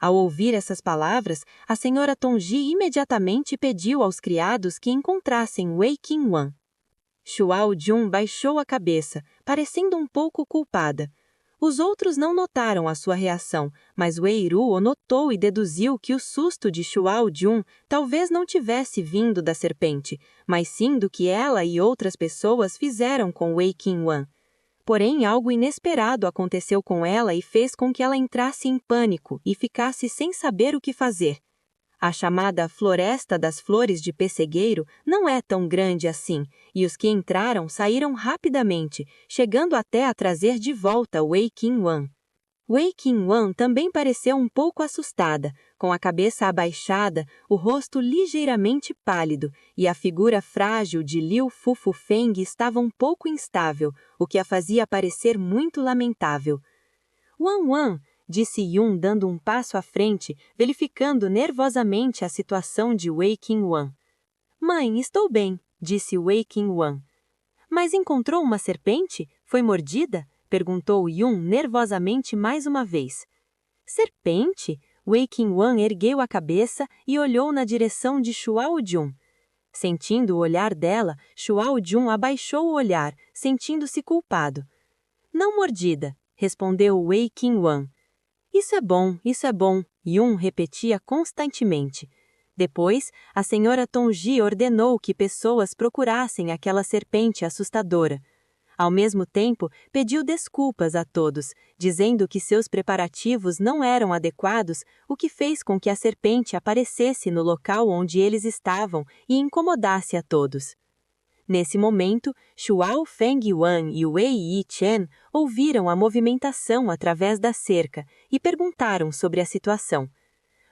Ao ouvir essas palavras, a senhora Tongji imediatamente pediu aos criados que encontrassem Wei Qingwan. Shuao Jun baixou a cabeça, parecendo um pouco culpada. Os outros não notaram a sua reação, mas Wei Ru o notou e deduziu que o susto de Shuao Jun talvez não tivesse vindo da serpente, mas sim do que ela e outras pessoas fizeram com Wei Qingwan. Porém, algo inesperado aconteceu com ela e fez com que ela entrasse em pânico e ficasse sem saber o que fazer. A chamada Floresta das Flores de Pessegueiro não é tão grande assim, e os que entraram saíram rapidamente, chegando até a trazer de volta Wei Qingwan. Wei Qingwan também pareceu um pouco assustada, com a cabeça abaixada, o rosto ligeiramente pálido, e a figura frágil de Liu Fufufeng estava um pouco instável, o que a fazia parecer muito lamentável. Wanwan, disse Yun dando um passo à frente, verificando nervosamente a situação de Wei Qingwan. Mãe, estou bem, disse Wei Qingwan. Mas encontrou uma serpente? Foi mordida? Perguntou Yun nervosamente mais uma vez. Serpente? Wei Qingwan ergueu a cabeça e olhou na direção de Shuao Jun. Sentindo o olhar dela, Shuao Jun abaixou o olhar, sentindo-se culpado. Não mordida, respondeu Wei Qingwan. Isso é bom, Yun repetia constantemente. Depois, a senhora Tongji ordenou que pessoas procurassem aquela serpente assustadora. Ao mesmo tempo, pediu desculpas a todos, dizendo que seus preparativos não eram adequados, o que fez com que a serpente aparecesse no local onde eles estavam e incomodasse a todos. Nesse momento, Shuao Fengyuan e Wei Yi-chen ouviram a movimentação através da cerca e perguntaram sobre a situação.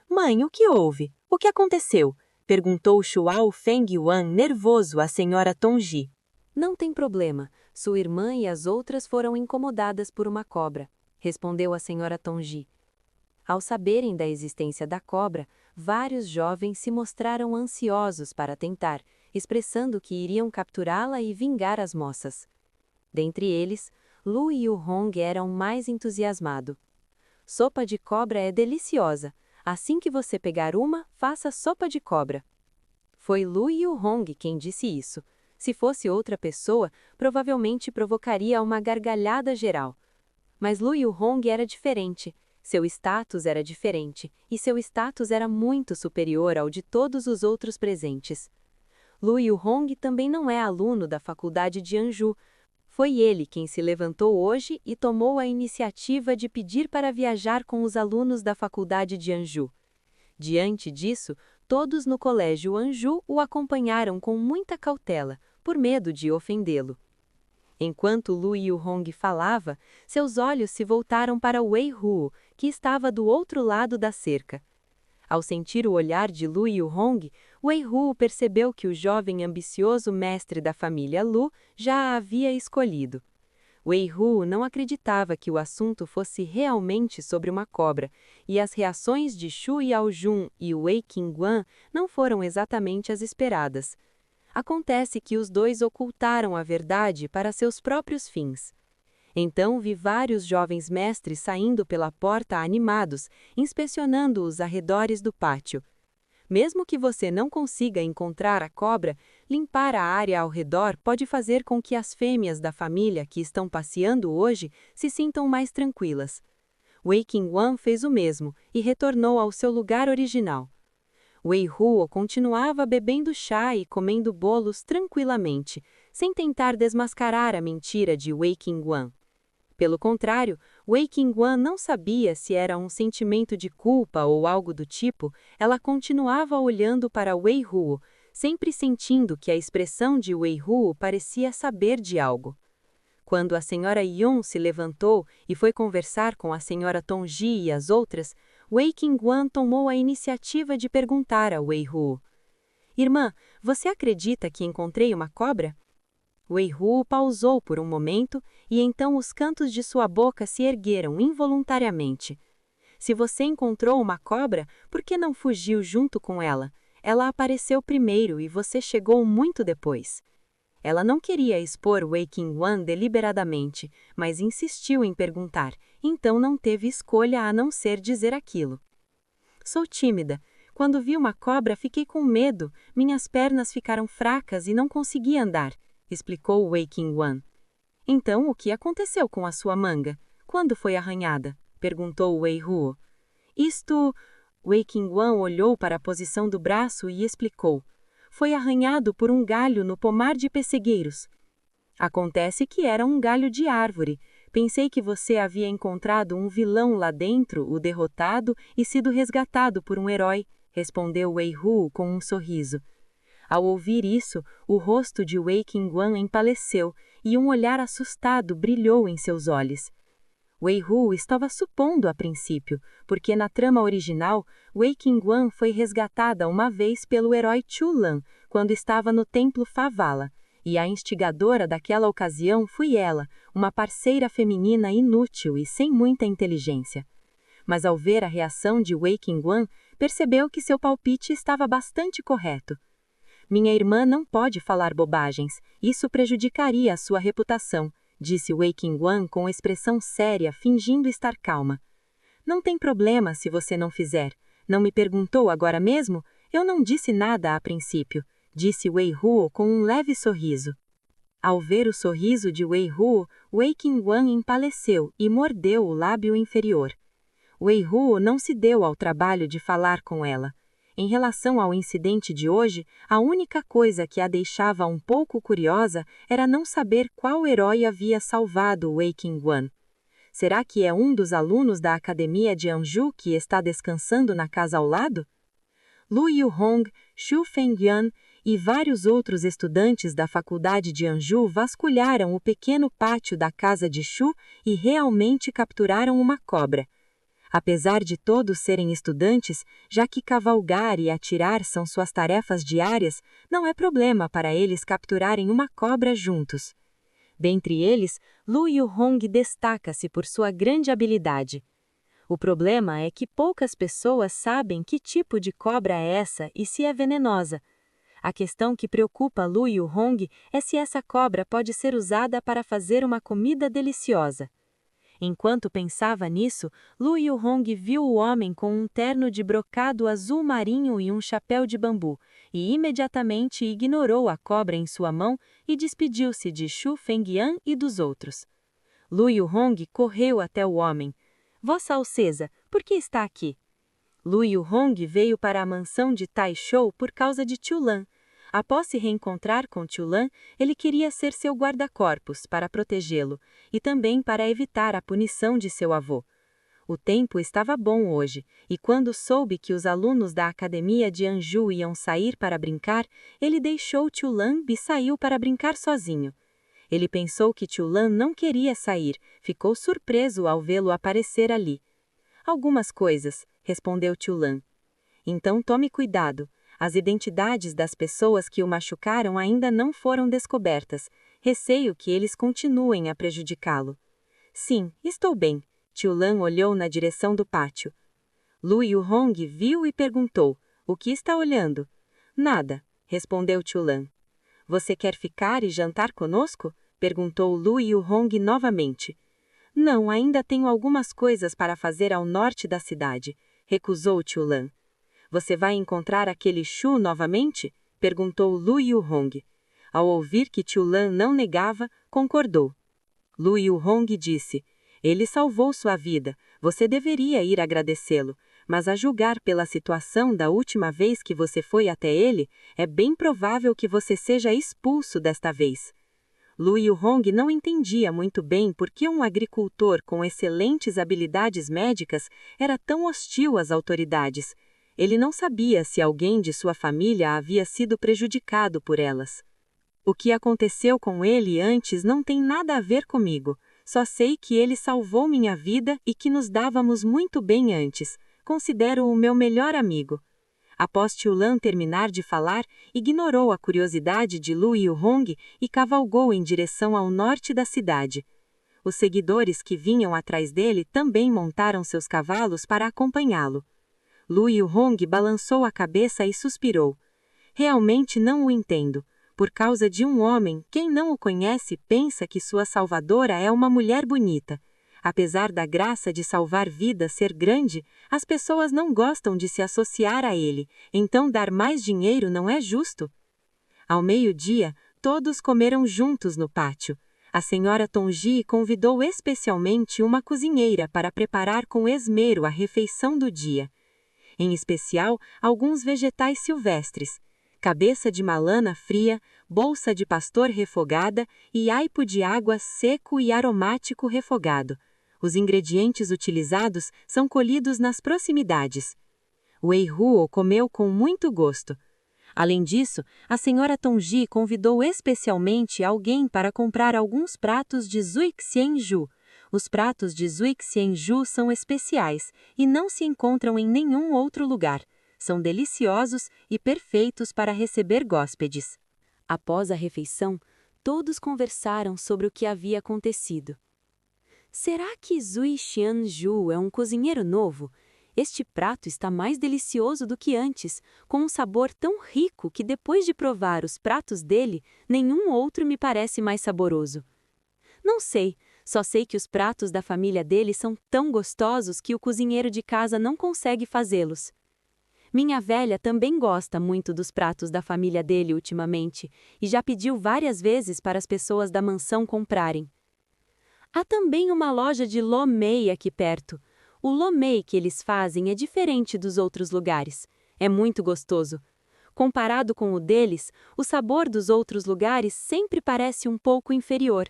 Mãe, o que houve? O que aconteceu? Perguntou Shuao Fengyuan nervoso à senhora Tongji. Não tem problema. Sua irmã e as outras foram incomodadas por uma cobra, respondeu a senhora Tongji. Ao saberem da existência da cobra, vários jovens se mostraram ansiosos para tentar, expressando que iriam capturá-la e vingar as moças. Dentre eles, Lu Yuhong era o mais entusiasmado. Sopa de cobra é deliciosa. Assim que você pegar uma, faça sopa de cobra. Foi Lu Yuhong quem disse isso. Se fosse outra pessoa, provavelmente provocaria uma gargalhada geral. Mas Lu Yuhong era diferente. Seu status era diferente, e seu status era muito superior ao de todos os outros presentes. Lu Yuhong também não é aluno da faculdade de Anju. Foi ele quem se levantou hoje e tomou a iniciativa de pedir para viajar com os alunos da faculdade de Anju. Diante disso, todos no colégio Anju o acompanharam com muita cautela, por medo de ofendê-lo. Enquanto Lu Yuhong falava, seus olhos se voltaram para Wei Ru, que estava do outro lado da cerca. Ao sentir o olhar de Lu Yuhong, Wei Ru percebeu que o jovem ambicioso mestre da família Lu já a havia escolhido. Wei Ru não acreditava que o assunto fosse realmente sobre uma cobra, e as reações de Shu Yaojun e Wei Qingwan não foram exatamente as esperadas. Acontece que os dois ocultaram a verdade para seus próprios fins. Então vi vários jovens mestres saindo pela porta animados, inspecionando os arredores do pátio. Mesmo que você não consiga encontrar a cobra, limpar a área ao redor pode fazer com que as fêmeas da família que estão passeando hoje se sintam mais tranquilas. Wei Qingwan fez o mesmo e retornou ao seu lugar original. Wei Huo continuava bebendo chá e comendo bolos tranquilamente, sem tentar desmascarar a mentira de Wei Qingguan. Pelo contrário, Wei Qingguan não sabia se era um sentimento de culpa ou algo do tipo, ela continuava olhando para Wei Huo, sempre sentindo que a expressão de Wei Huo parecia saber de algo. Quando a senhora Yun se levantou e foi conversar com a senhora Tongji e as outras, Wei Qingguan tomou a iniciativa de perguntar a Wei Huo: Irmã, você acredita que encontrei uma cobra? Wei Huo pausou por um momento e então os cantos de sua boca se ergueram involuntariamente. Se você encontrou uma cobra, por que não fugiu junto com ela? Ela apareceu primeiro e você chegou muito depois. Ela não queria expor Wei Qingguan deliberadamente, mas insistiu em perguntar, então não teve escolha a não ser dizer aquilo. Sou tímida. Quando vi uma cobra, fiquei com medo, minhas pernas ficaram fracas e não consegui andar, explicou Wei Qingguan. Então, o que aconteceu com a sua manga? Quando foi arranhada? Perguntou Wei Huo. Wei Qingguan olhou para a posição do braço e explicou. Foi arranhado por um galho no pomar de pessegueiros. Acontece que era um galho de árvore. Pensei que você havia encontrado um vilão lá dentro, o derrotado e sido resgatado por um herói, respondeu Wei Huo com um sorriso. Ao ouvir isso, o rosto de Wei Qingguan empaleceu e um olhar assustado brilhou em seus olhos. Wei Huo estava supondo a princípio, porque na trama original, Wei Qingguan foi resgatada uma vez pelo herói Chu Lan, quando estava no templo Favala, e a instigadora daquela ocasião foi ela, uma parceira feminina inútil e sem muita inteligência. Mas ao ver a reação de Wei Qingguan, percebeu que seu palpite estava bastante correto. Minha irmã não pode falar bobagens, isso prejudicaria a sua reputação, disse Wei Qingguan com expressão séria, fingindo estar calma. Não tem problema se você não fizer. Não me perguntou agora mesmo? Eu não disse nada a princípio, disse Wei Huo com um leve sorriso. Ao ver o sorriso de Wei Huo, Wei Qingguan empaleceu e mordeu o lábio inferior. Wei Huo não se deu ao trabalho de falar com ela. Em relação ao incidente de hoje, a única coisa que a deixava um pouco curiosa era não saber qual herói havia salvado Wei Qingguan. Será que é um dos alunos da Academia de Anju que está descansando na casa ao lado? Lu Yuhong, Xu Fengyan e vários outros estudantes da faculdade de Anju vasculharam o pequeno pátio da casa de Xu e realmente capturaram uma cobra. Apesar de todos serem estudantes, já que cavalgar e atirar são suas tarefas diárias, não é problema para eles capturarem uma cobra juntos. Dentre eles, Lu Yuhong destaca-se por sua grande habilidade. O problema é que poucas pessoas sabem que tipo de cobra é essa e se é venenosa. A questão que preocupa Lu Yuhong é se essa cobra pode ser usada para fazer uma comida deliciosa. Enquanto pensava nisso, Lu Yuhong viu o homem com um terno de brocado azul marinho e um chapéu de bambu, e imediatamente ignorou a cobra em sua mão e despediu-se de Xu Fengyan e dos outros. Lu Yuhong correu até o homem. Vossa Alteza, por que está aqui? Lu Yuhong veio para a mansão de Taishou por causa de Chu Lan. Após se reencontrar com Chu Lan, ele queria ser seu guarda-corpos para protegê-lo e também para evitar a punição de seu avô. O tempo estava bom hoje, e quando soube que os alunos da Academia de Anju iam sair para brincar, ele deixou Chu Lan e saiu para brincar sozinho. Ele pensou que Chu Lan não queria sair, ficou surpreso ao vê-lo aparecer ali. Algumas coisas, respondeu Chu Lan. Então tome cuidado. As identidades das pessoas que o machucaram ainda não foram descobertas. Receio que eles continuem a prejudicá-lo. Sim, estou bem. Chu Lan olhou na direção do pátio. Lu Yuhong viu e perguntou, o que está olhando? Nada, respondeu Chu Lan. Você quer ficar e jantar conosco? Perguntou Lu Yuhong novamente. Não, ainda tenho algumas coisas para fazer ao norte da cidade, recusou Chu Lan. Você vai encontrar aquele Xu novamente? Perguntou Lu Yuhong. Ao ouvir que Chu Lan não negava, concordou. Lu Yuhong disse, ele salvou sua vida, você deveria ir agradecê-lo, mas a julgar pela situação da última vez que você foi até ele, é bem provável que você seja expulso desta vez. Lu Yuhong não entendia muito bem por que um agricultor com excelentes habilidades médicas era tão hostil às autoridades. Ele não sabia se alguém de sua família havia sido prejudicado por elas. O que aconteceu com ele antes não tem nada a ver comigo. Só sei que ele salvou minha vida e que nos dávamos muito bem antes. Considero-o meu melhor amigo. Após Qiu Lan terminar de falar, ignorou a curiosidade de Lu Yuhong e cavalgou em direção ao norte da cidade. Os seguidores que vinham atrás dele também montaram seus cavalos para acompanhá-lo. Lu Yuhong balançou a cabeça e suspirou. Realmente não o entendo. Por causa de um homem, quem não o conhece pensa que sua salvadora é uma mulher bonita. Apesar da graça de salvar vidas ser grande, as pessoas não gostam de se associar a ele, então dar mais dinheiro não é justo. Ao meio-dia, todos comeram juntos no pátio. A senhora Tongji convidou especialmente uma cozinheira para preparar com esmero a refeição do dia. Em especial, alguns vegetais silvestres. Cabeça de malana fria, bolsa de pastor refogada e aipo de água seco e aromático refogado. Os ingredientes utilizados são colhidos nas proximidades. Wei Huo comeu com muito gosto. Além disso, a senhora Tongji convidou especialmente alguém para comprar alguns pratos de Zui Xianju. Os pratos de Zui Xianju são especiais e não se encontram em nenhum outro lugar. São deliciosos e perfeitos para receber hóspedes. Após a refeição, todos conversaram sobre o que havia acontecido. Será que Zui Xianju é um cozinheiro novo? Este prato está mais delicioso do que antes, com um sabor tão rico que depois de provar os pratos dele, nenhum outro me parece mais saboroso. Não sei, só sei que os pratos da família dele são tão gostosos que o cozinheiro de casa não consegue fazê-los. Minha velha também gosta muito dos pratos da família dele ultimamente e já pediu várias vezes para as pessoas da mansão comprarem. Há também uma loja de lo mei aqui perto. O lo mei que eles fazem é diferente dos outros lugares. É muito gostoso. Comparado com o deles, o sabor dos outros lugares sempre parece um pouco inferior.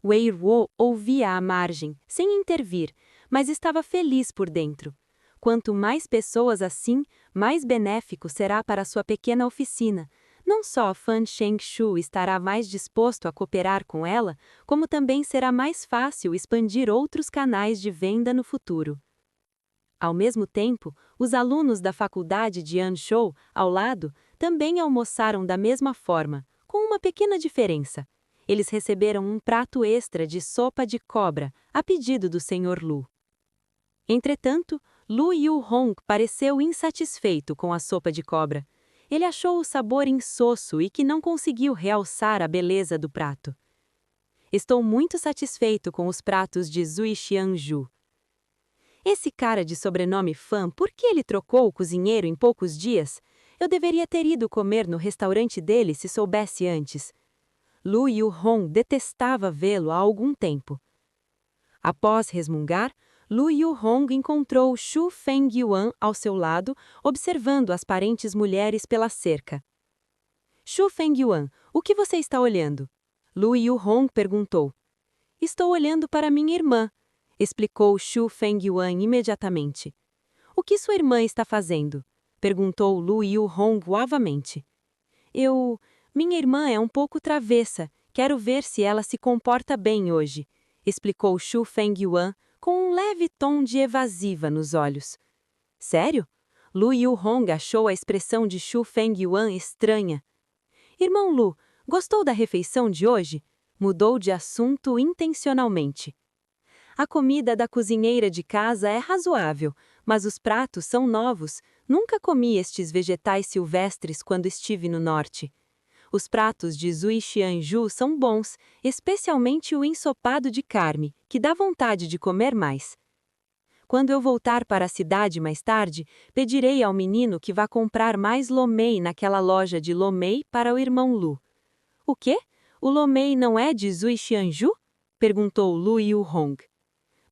Wei Ruo ouvia à margem, sem intervir, mas estava feliz por dentro. Quanto mais pessoas assim, mais benéfico será para sua pequena oficina. Não só Fan Shengshu estará mais disposto a cooperar com ela, como também será mais fácil expandir outros canais de venda no futuro. Ao mesmo tempo, os alunos da faculdade de Anzhou, ao lado, também almoçaram da mesma forma, com uma pequena diferença. Eles receberam um prato extra de sopa de cobra, a pedido do Sr. Lu. Entretanto, Lu Yuhong pareceu insatisfeito com a sopa de cobra. Ele achou o sabor insosso e que não conseguiu realçar a beleza do prato. Estou muito satisfeito com os pratos de Zui Xianju. Esse cara de sobrenome Fan, por que ele trocou o cozinheiro em poucos dias? Eu deveria ter ido comer no restaurante dele se soubesse antes. Lu Yuhong detestava vê-lo há algum tempo. Após resmungar, Lu Yuhong encontrou Xu Fengyuan ao seu lado, observando as parentes mulheres pela cerca. Xu Fengyuan, o que você está olhando? Lu Yuhong perguntou. Estou olhando para minha irmã, explicou Xu Fengyuan imediatamente. O que sua irmã está fazendo? Perguntou Lu Yuhong suavemente. Minha irmã é um pouco travessa, quero ver se ela se comporta bem hoje, explicou Xu Fengyuan, com um leve tom de evasiva nos olhos. Sério? Lu Yuhong achou a expressão de Xu Fengyuan estranha. Irmão Lu, gostou da refeição de hoje? Mudou de assunto intencionalmente. A comida da cozinheira de casa é razoável, mas os pratos são novos. Nunca comi estes vegetais silvestres quando estive no norte. Os pratos de Zui Xianju são bons, especialmente o ensopado de carne, que dá vontade de comer mais. Quando eu voltar para a cidade mais tarde, pedirei ao menino que vá comprar mais lo mei naquela loja de lo mei para o irmão Lu. O quê? O lo mei não é de Zui Xianju? Perguntou Lu Yuhong.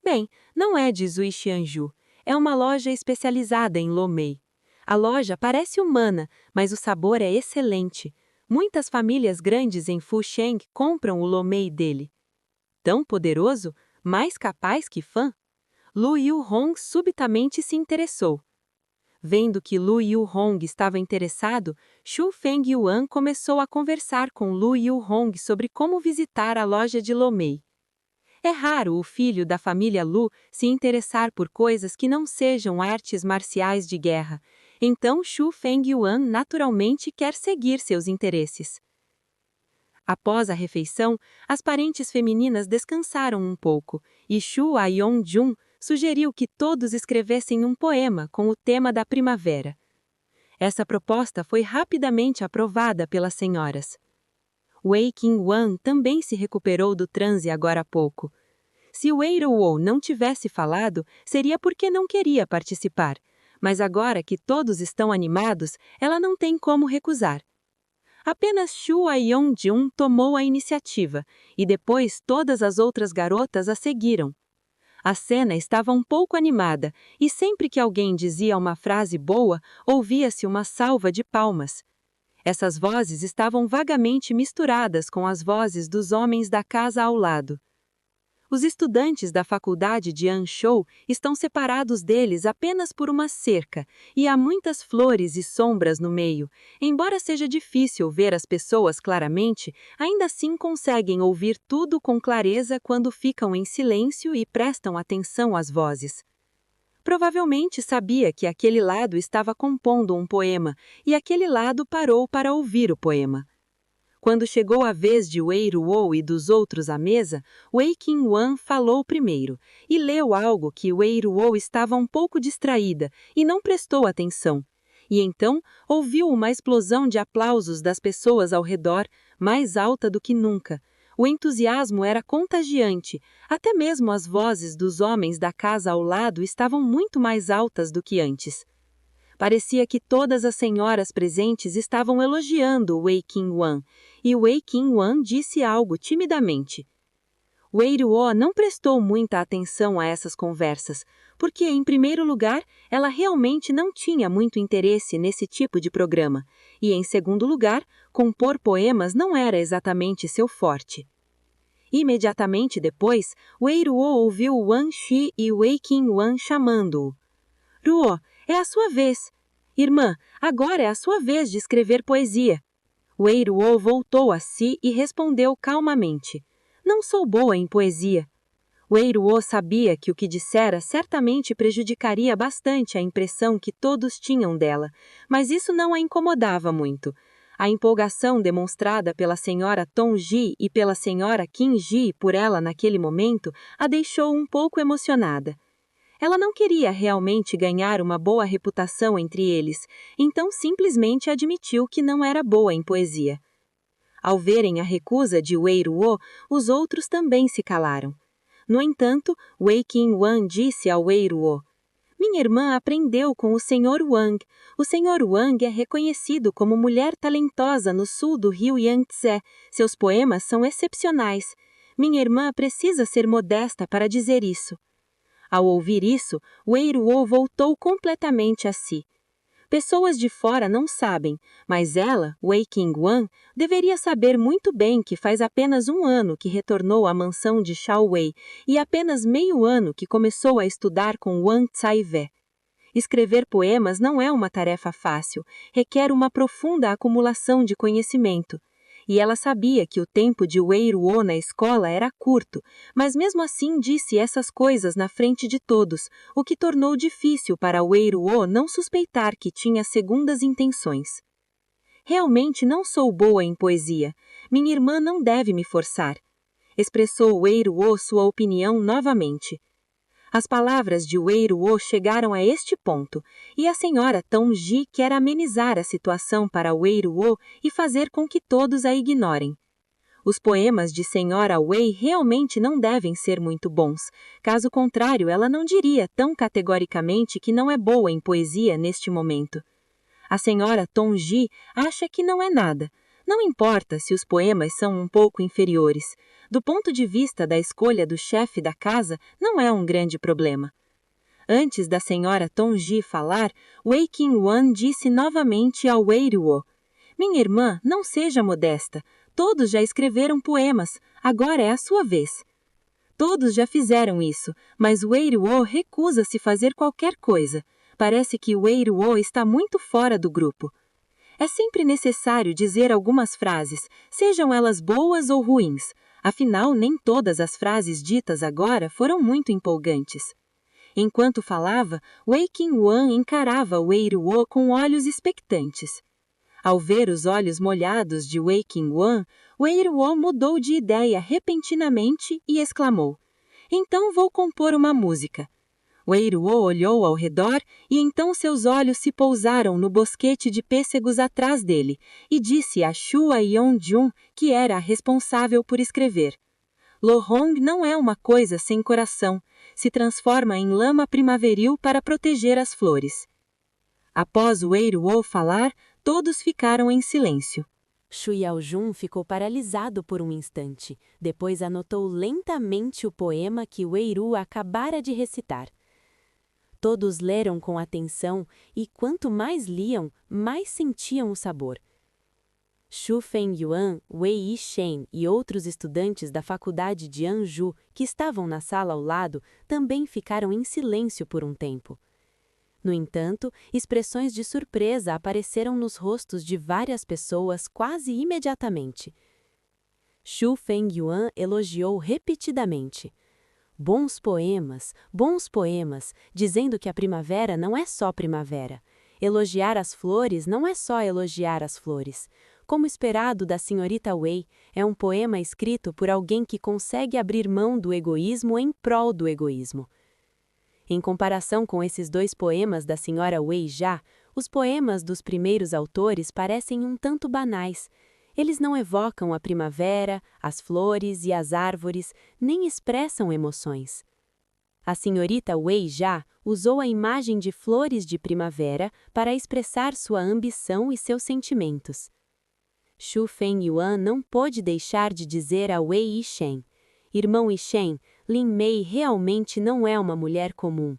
Bem, não é de Zui Xianju. é uma loja especializada em lo mei. A loja parece humana, mas o sabor é excelente. Muitas famílias grandes em Fusheng compram o lo mei dele. Tão poderoso, mais capaz que fã? Lu Yuhong subitamente se interessou. Vendo que Lu Yuhong estava interessado, Xu Fengyuan começou a conversar com Lu Yuhong sobre como visitar a loja de lo mei. É raro o filho da família Lu se interessar por coisas que não sejam artes marciais de guerra, então Xu Fengyuan naturalmente quer seguir seus interesses. Após a refeição, as parentes femininas descansaram um pouco, e Xu Ayong-jun sugeriu que todos escrevessem um poema com o tema da primavera. Essa proposta foi rapidamente aprovada pelas senhoras. Wei Qingwan também se recuperou do transe agora há pouco. Se Wei Ruo não tivesse falado, seria porque não queria participar, mas agora que todos estão animados, ela não tem como recusar. Apenas Xu Ayong-jun tomou a iniciativa, e depois todas as outras garotas a seguiram. A cena estava um pouco animada, e sempre que alguém dizia uma frase boa, ouvia-se uma salva de palmas. Essas vozes estavam vagamente misturadas com as vozes dos homens da casa ao lado. Os estudantes da faculdade de Anshou estão separados deles apenas por uma cerca, e há muitas flores e sombras no meio. Embora seja difícil ver as pessoas claramente, ainda assim conseguem ouvir tudo com clareza quando ficam em silêncio e prestam atenção às vozes. Provavelmente sabia que aquele lado estava compondo um poema, e aquele lado parou para ouvir o poema. Quando chegou a vez de Wei Ruo e dos outros à mesa, Wei Qingwan falou primeiro, e leu algo que Wei Ruo estava um pouco distraída e não prestou atenção. E então ouviu uma explosão de aplausos das pessoas ao redor, mais alta do que nunca. O entusiasmo era contagiante, até mesmo as vozes dos homens da casa ao lado estavam muito mais altas do que antes. Parecia que todas as senhoras presentes estavam elogiando Wei Qingwan, e Wei Qingwan disse algo timidamente. Wei Ruo não prestou muita atenção a essas conversas, porque, em primeiro lugar, ela realmente não tinha muito interesse nesse tipo de programa, e, em segundo lugar, compor poemas não era exatamente seu forte. Imediatamente depois, Wei Ruo ouviu Wang Shi e Wei Qingwan chamando-o. Ruo, é a sua vez. Irmã, agora é a sua vez de escrever poesia. Wei Ruo voltou a si e respondeu calmamente. Não sou boa em poesia. Wei Ruo sabia que o que dissera certamente prejudicaria bastante a impressão que todos tinham dela, mas isso não a incomodava muito. A empolgação demonstrada pela senhora Tong Ji e pela senhora Qin Ji por ela naquele momento a deixou um pouco emocionada. Ela não queria realmente ganhar uma boa reputação entre eles, então simplesmente admitiu que não era boa em poesia. Ao verem a recusa de Wei Ruo, os outros também se calaram. No entanto, Wei Qingwan disse ao Wei Ruo, minha irmã aprendeu com o Sr. Wang. O Sr. Wang é reconhecido como mulher talentosa no sul do rio Yangtze. Seus poemas são excepcionais. Minha irmã precisa ser modesta para dizer isso. Ao ouvir isso, Wei Ruo voltou completamente a si. Pessoas de fora não sabem, mas ela, Wei Qingwan, deveria saber muito bem que faz apenas 1 ano que retornou à mansão de Shaowei e apenas meio ano que começou a estudar com Wang Caive. Escrever poemas não é uma tarefa fácil, requer uma profunda acumulação de conhecimento. E ela sabia que o tempo de Wei Ruo na escola era curto, mas mesmo assim disse essas coisas na frente de todos, o que tornou difícil para Wei Ruo não suspeitar que tinha segundas intenções. Realmente não sou boa em poesia. Minha irmã não deve me forçar. Expressou Wei Ruo sua opinião novamente. As palavras de Wei Ruo chegaram a este ponto, e a senhora Tong Ji quer amenizar a situação para Wei Ruo e fazer com que todos a ignorem. Os poemas de senhora Wei realmente não devem ser muito bons, caso contrário ela não diria tão categoricamente que não é boa em poesia neste momento. A senhora Tong Ji acha que não é nada. Não importa se os poemas são um pouco inferiores. Do ponto de vista da escolha do chefe da casa, não é um grande problema. Antes da senhora Tongji falar, Wei Qingwan disse novamente ao Wei Ruo: Minha irmã, não seja modesta. Todos já escreveram poemas, agora é a sua vez. Todos já fizeram isso, mas Wei Ruo recusa-se fazer qualquer coisa. Parece que Wei Ruo está muito fora do grupo. É sempre necessário dizer algumas frases, sejam elas boas ou ruins. Afinal, nem todas as frases ditas agora foram muito empolgantes. Enquanto falava, Wei Qingwan encarava Wei Ruo com olhos expectantes. Ao ver os olhos molhados de Wei Qingwan, Wei Ruo mudou de ideia repentinamente e exclamou: Então vou compor uma música. Wei Ruo olhou ao redor e então seus olhos se pousaram no bosquete de pêssegos atrás dele e disse a Shua Yeonjun que era a responsável por escrever. Lohong não é uma coisa sem coração, se transforma em lama primaveril para proteger as flores. Após Wei Ruo falar, todos ficaram em silêncio. Shu Yaojun ficou paralisado por um instante, depois anotou lentamente o poema que Wei Ruo acabara de recitar. Todos leram com atenção e quanto mais liam, mais sentiam o sabor. Xu Fengyuan, Wei Yishen e outros estudantes da faculdade de Anju, que estavam na sala ao lado, também ficaram em silêncio por um tempo. No entanto, expressões de surpresa apareceram nos rostos de várias pessoas quase imediatamente. Xu Fengyuan elogiou repetidamente. Bons poemas, dizendo que a primavera não é só primavera. Elogiar as flores não é só elogiar as flores. Como esperado da senhorita Wei, é um poema escrito por alguém que consegue abrir mão do egoísmo em prol do egoísmo. Em comparação com esses dois poemas da senhora Wei já, os poemas dos primeiros autores parecem um tanto banais. Eles não evocam a primavera, as flores e as árvores, nem expressam emoções. A senhorita Wei já usou a imagem de flores de primavera para expressar sua ambição e seus sentimentos. Xu Fengyuan não pôde deixar de dizer a Wei Yishen: Irmão Yishen, Lin Mei realmente não é uma mulher comum.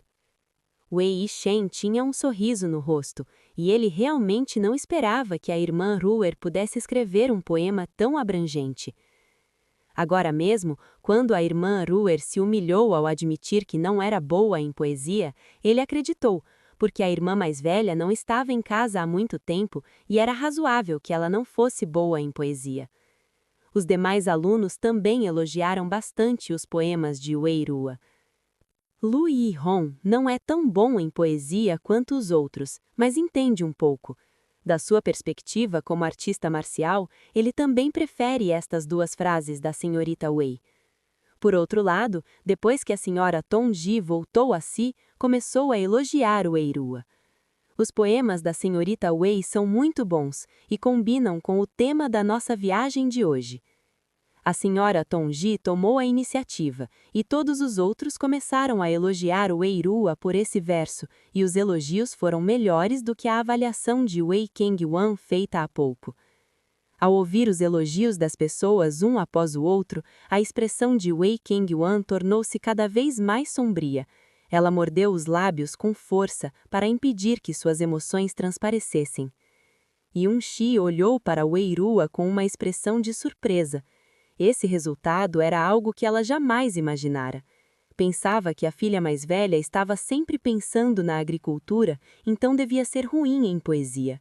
Wei Yishen tinha um sorriso no rosto, e ele realmente não esperava que a irmã Ruer pudesse escrever um poema tão abrangente. Agora mesmo, quando a irmã Ruer se humilhou ao admitir que não era boa em poesia, ele acreditou, porque a irmã mais velha não estava em casa há muito tempo e era razoável que ela não fosse boa em poesia. Os demais alunos também elogiaram bastante os poemas de Wei Ruo. Lu Yihong não é tão bom em poesia quanto os outros, mas entende um pouco. Da sua perspectiva como artista marcial, ele também prefere estas duas frases da senhorita Wei. Por outro lado, depois que a senhora Tongji voltou a si, começou a elogiar o Wei Ruo. Os poemas da senhorita Wei são muito bons e combinam com o tema da nossa viagem de hoje. A senhora Tongji tomou a iniciativa, e todos os outros começaram a elogiar o Wei Ruo por esse verso, e os elogios foram melhores do que a avaliação de Wei Qingwan feita há pouco. Ao ouvir os elogios das pessoas um após o outro, a expressão de Wei Qingwan tornou-se cada vez mais sombria. Ela mordeu os lábios com força para impedir que suas emoções transparecessem. Yun-shi olhou para Wei Ruo com uma expressão de surpresa. Esse resultado era algo que ela jamais imaginara. Pensava que a filha mais velha estava sempre pensando na agricultura, então devia ser ruim em poesia.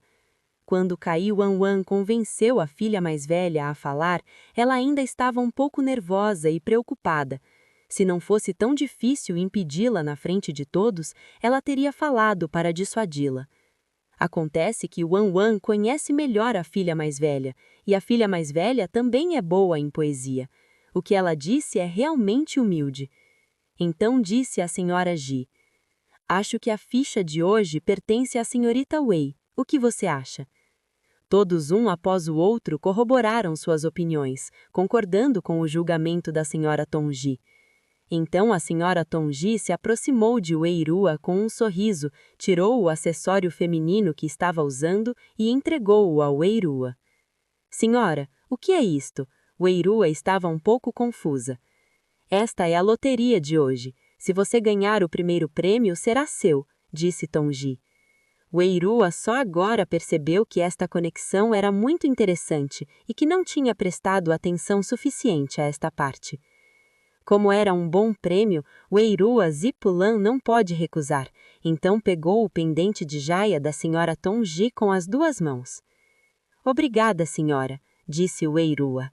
Quando Cai Wan convenceu a filha mais velha a falar, ela ainda estava um pouco nervosa e preocupada. Se não fosse tão difícil impedi-la na frente de todos, ela teria falado para dissuadi-la. Acontece que Wan conhece melhor a filha mais velha, e a filha mais velha também é boa em poesia. O que ela disse é realmente humilde. Então disse a senhora Ji: Acho que a ficha de hoje pertence à senhorita Wei. O que você acha? Todos um após o outro corroboraram suas opiniões, concordando com o julgamento da senhora Tongji. Então a senhora Tongji se aproximou de Wei Ruo com um sorriso, tirou o acessório feminino que estava usando e entregou-o a Wei Ruo. Senhora, o que é isto? Wei Ruo estava um pouco confusa. Esta é a loteria de hoje. Se você ganhar o primeiro prêmio, será seu, disse Tongi. Weirua só agora percebeu que esta conexão era muito interessante e que não tinha prestado atenção suficiente a esta parte. Como era um bom prêmio, Weirua Zipulan não pode recusar, então pegou o pendente de joia da senhora Tongi com as 2 mãos. Obrigada, senhora, disse Weirua.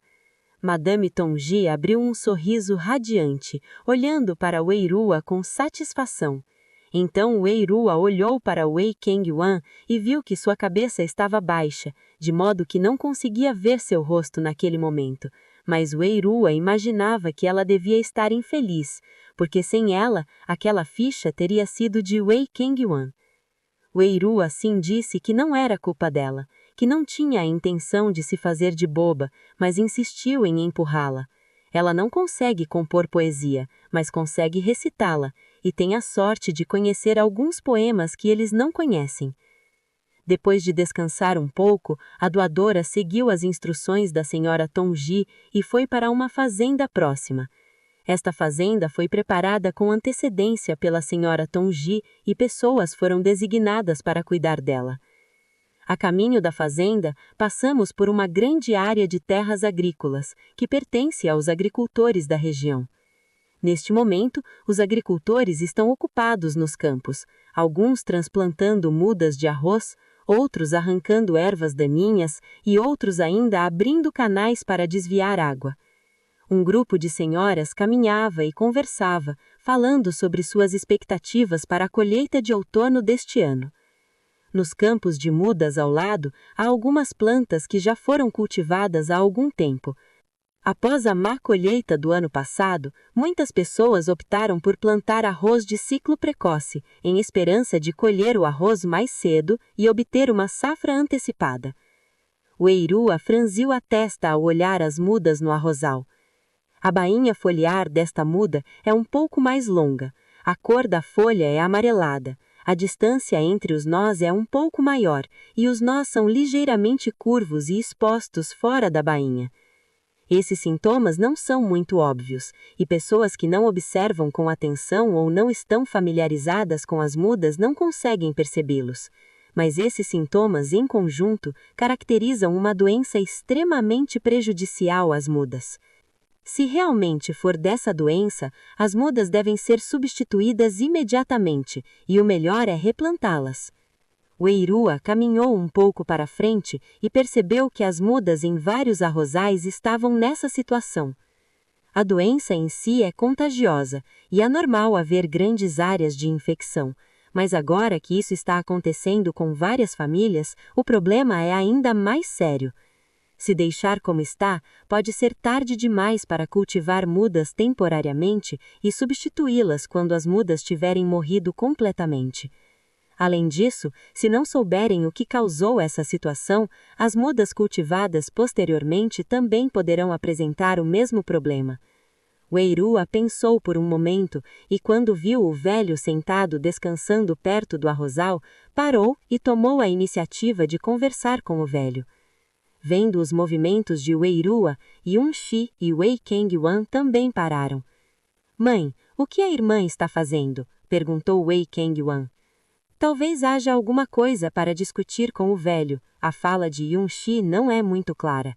Madame Tongi abriu um sorriso radiante, olhando para Weirua com satisfação. Então Weirua olhou para Wei Kengyuan e viu que sua cabeça estava baixa, de modo que não conseguia ver seu rosto naquele momento. Mas Weirua imaginava que ela devia estar infeliz, porque sem ela, aquela ficha teria sido de Wei Kengyuan. Weirua assim disse que não era culpa dela, que não tinha a intenção de se fazer de boba, mas insistiu em empurrá-la. Ela não consegue compor poesia, mas consegue recitá-la, e tem a sorte de conhecer alguns poemas que eles não conhecem. Depois de descansar um pouco, a doadora seguiu as instruções da senhora Tongi e foi para uma fazenda próxima. Esta fazenda foi preparada com antecedência pela senhora Tongi e pessoas foram designadas para cuidar dela. A caminho da fazenda, passamos por uma grande área de terras agrícolas, que pertence aos agricultores da região. Neste momento, os agricultores estão ocupados nos campos, alguns transplantando mudas de arroz, outros arrancando ervas daninhas e outros ainda abrindo canais para desviar água. Um grupo de senhoras caminhava e conversava, falando sobre suas expectativas para a colheita de outono deste ano. Nos campos de mudas ao lado, há algumas plantas que já foram cultivadas há algum tempo. Após a má colheita do ano passado, muitas pessoas optaram por plantar arroz de ciclo precoce, em esperança de colher o arroz mais cedo e obter uma safra antecipada. Weirua franziu a testa ao olhar as mudas no arrozal. A bainha foliar desta muda é um pouco mais longa, a cor da folha é amarelada. A distância entre os nós é um pouco maior, e os nós são ligeiramente curvos e expostos fora da bainha. Esses sintomas não são muito óbvios, e pessoas que não observam com atenção ou não estão familiarizadas com as mudas não conseguem percebê-los. Mas esses sintomas, em conjunto, caracterizam uma doença extremamente prejudicial às mudas. Se realmente for dessa doença, as mudas devem ser substituídas imediatamente, e o melhor é replantá-las. Weirua caminhou um pouco para frente e percebeu que as mudas em vários arrozais estavam nessa situação. A doença em si é contagiosa, e é normal haver grandes áreas de infecção, mas agora que isso está acontecendo com várias famílias, o problema é ainda mais sério. Se deixar como está, pode ser tarde demais para cultivar mudas temporariamente e substituí-las quando as mudas tiverem morrido completamente. Além disso, se não souberem o que causou essa situação, as mudas cultivadas posteriormente também poderão apresentar o mesmo problema. Weirua pensou por um momento e, quando viu o velho sentado descansando perto do arrozal, parou e tomou a iniciativa de conversar com o velho. Vendo os movimentos de Weirua, Yunxi e Wei Kengyuan também pararam. Mãe, o que a irmã está fazendo? Perguntou Wei Kengyuan. Talvez haja alguma coisa para discutir com o velho. A fala de Yunxi não é muito clara.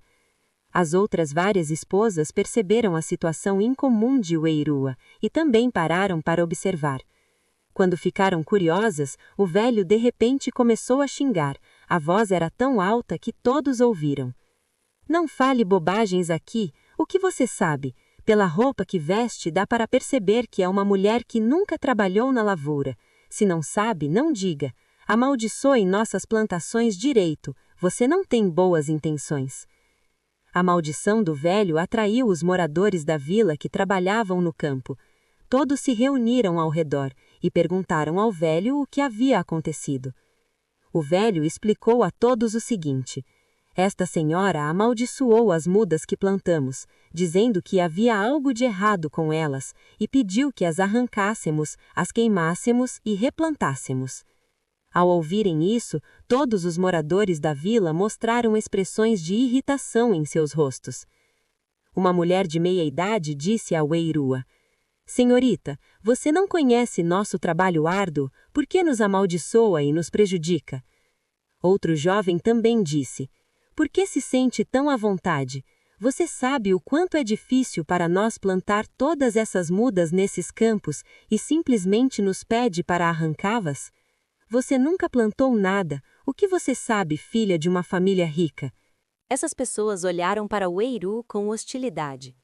As outras várias esposas perceberam a situação incomum de Weirua e também pararam para observar. Quando ficaram curiosas, o velho de repente começou a xingar. A voz era tão alta que todos ouviram. Não fale bobagens aqui. O que você sabe? Pela roupa que veste, dá para perceber que é uma mulher que nunca trabalhou na lavoura. Se não sabe, não diga. Amaldiçoe nossas plantações direito. Você não tem boas intenções. A maldição do velho atraiu os moradores da vila que trabalhavam no campo. Todos se reuniram ao redor e perguntaram ao velho o que havia acontecido. O velho explicou a todos o seguinte: esta senhora amaldiçoou as mudas que plantamos, dizendo que havia algo de errado com elas, e pediu que as arrancássemos, as queimássemos e replantássemos. Ao ouvirem isso, todos os moradores da vila mostraram expressões de irritação em seus rostos. Uma mulher de meia idade disse a Weirua: Senhorita, você não conhece nosso trabalho árduo, por que nos amaldiçoa e nos prejudica? Outro jovem também disse: Por que se sente tão à vontade? Você sabe o quanto é difícil para nós plantar todas essas mudas nesses campos e simplesmente nos pede para arrancá-las? Você nunca plantou nada. O que você sabe, filha de uma família rica? Essas pessoas olharam para Weiru com hostilidade.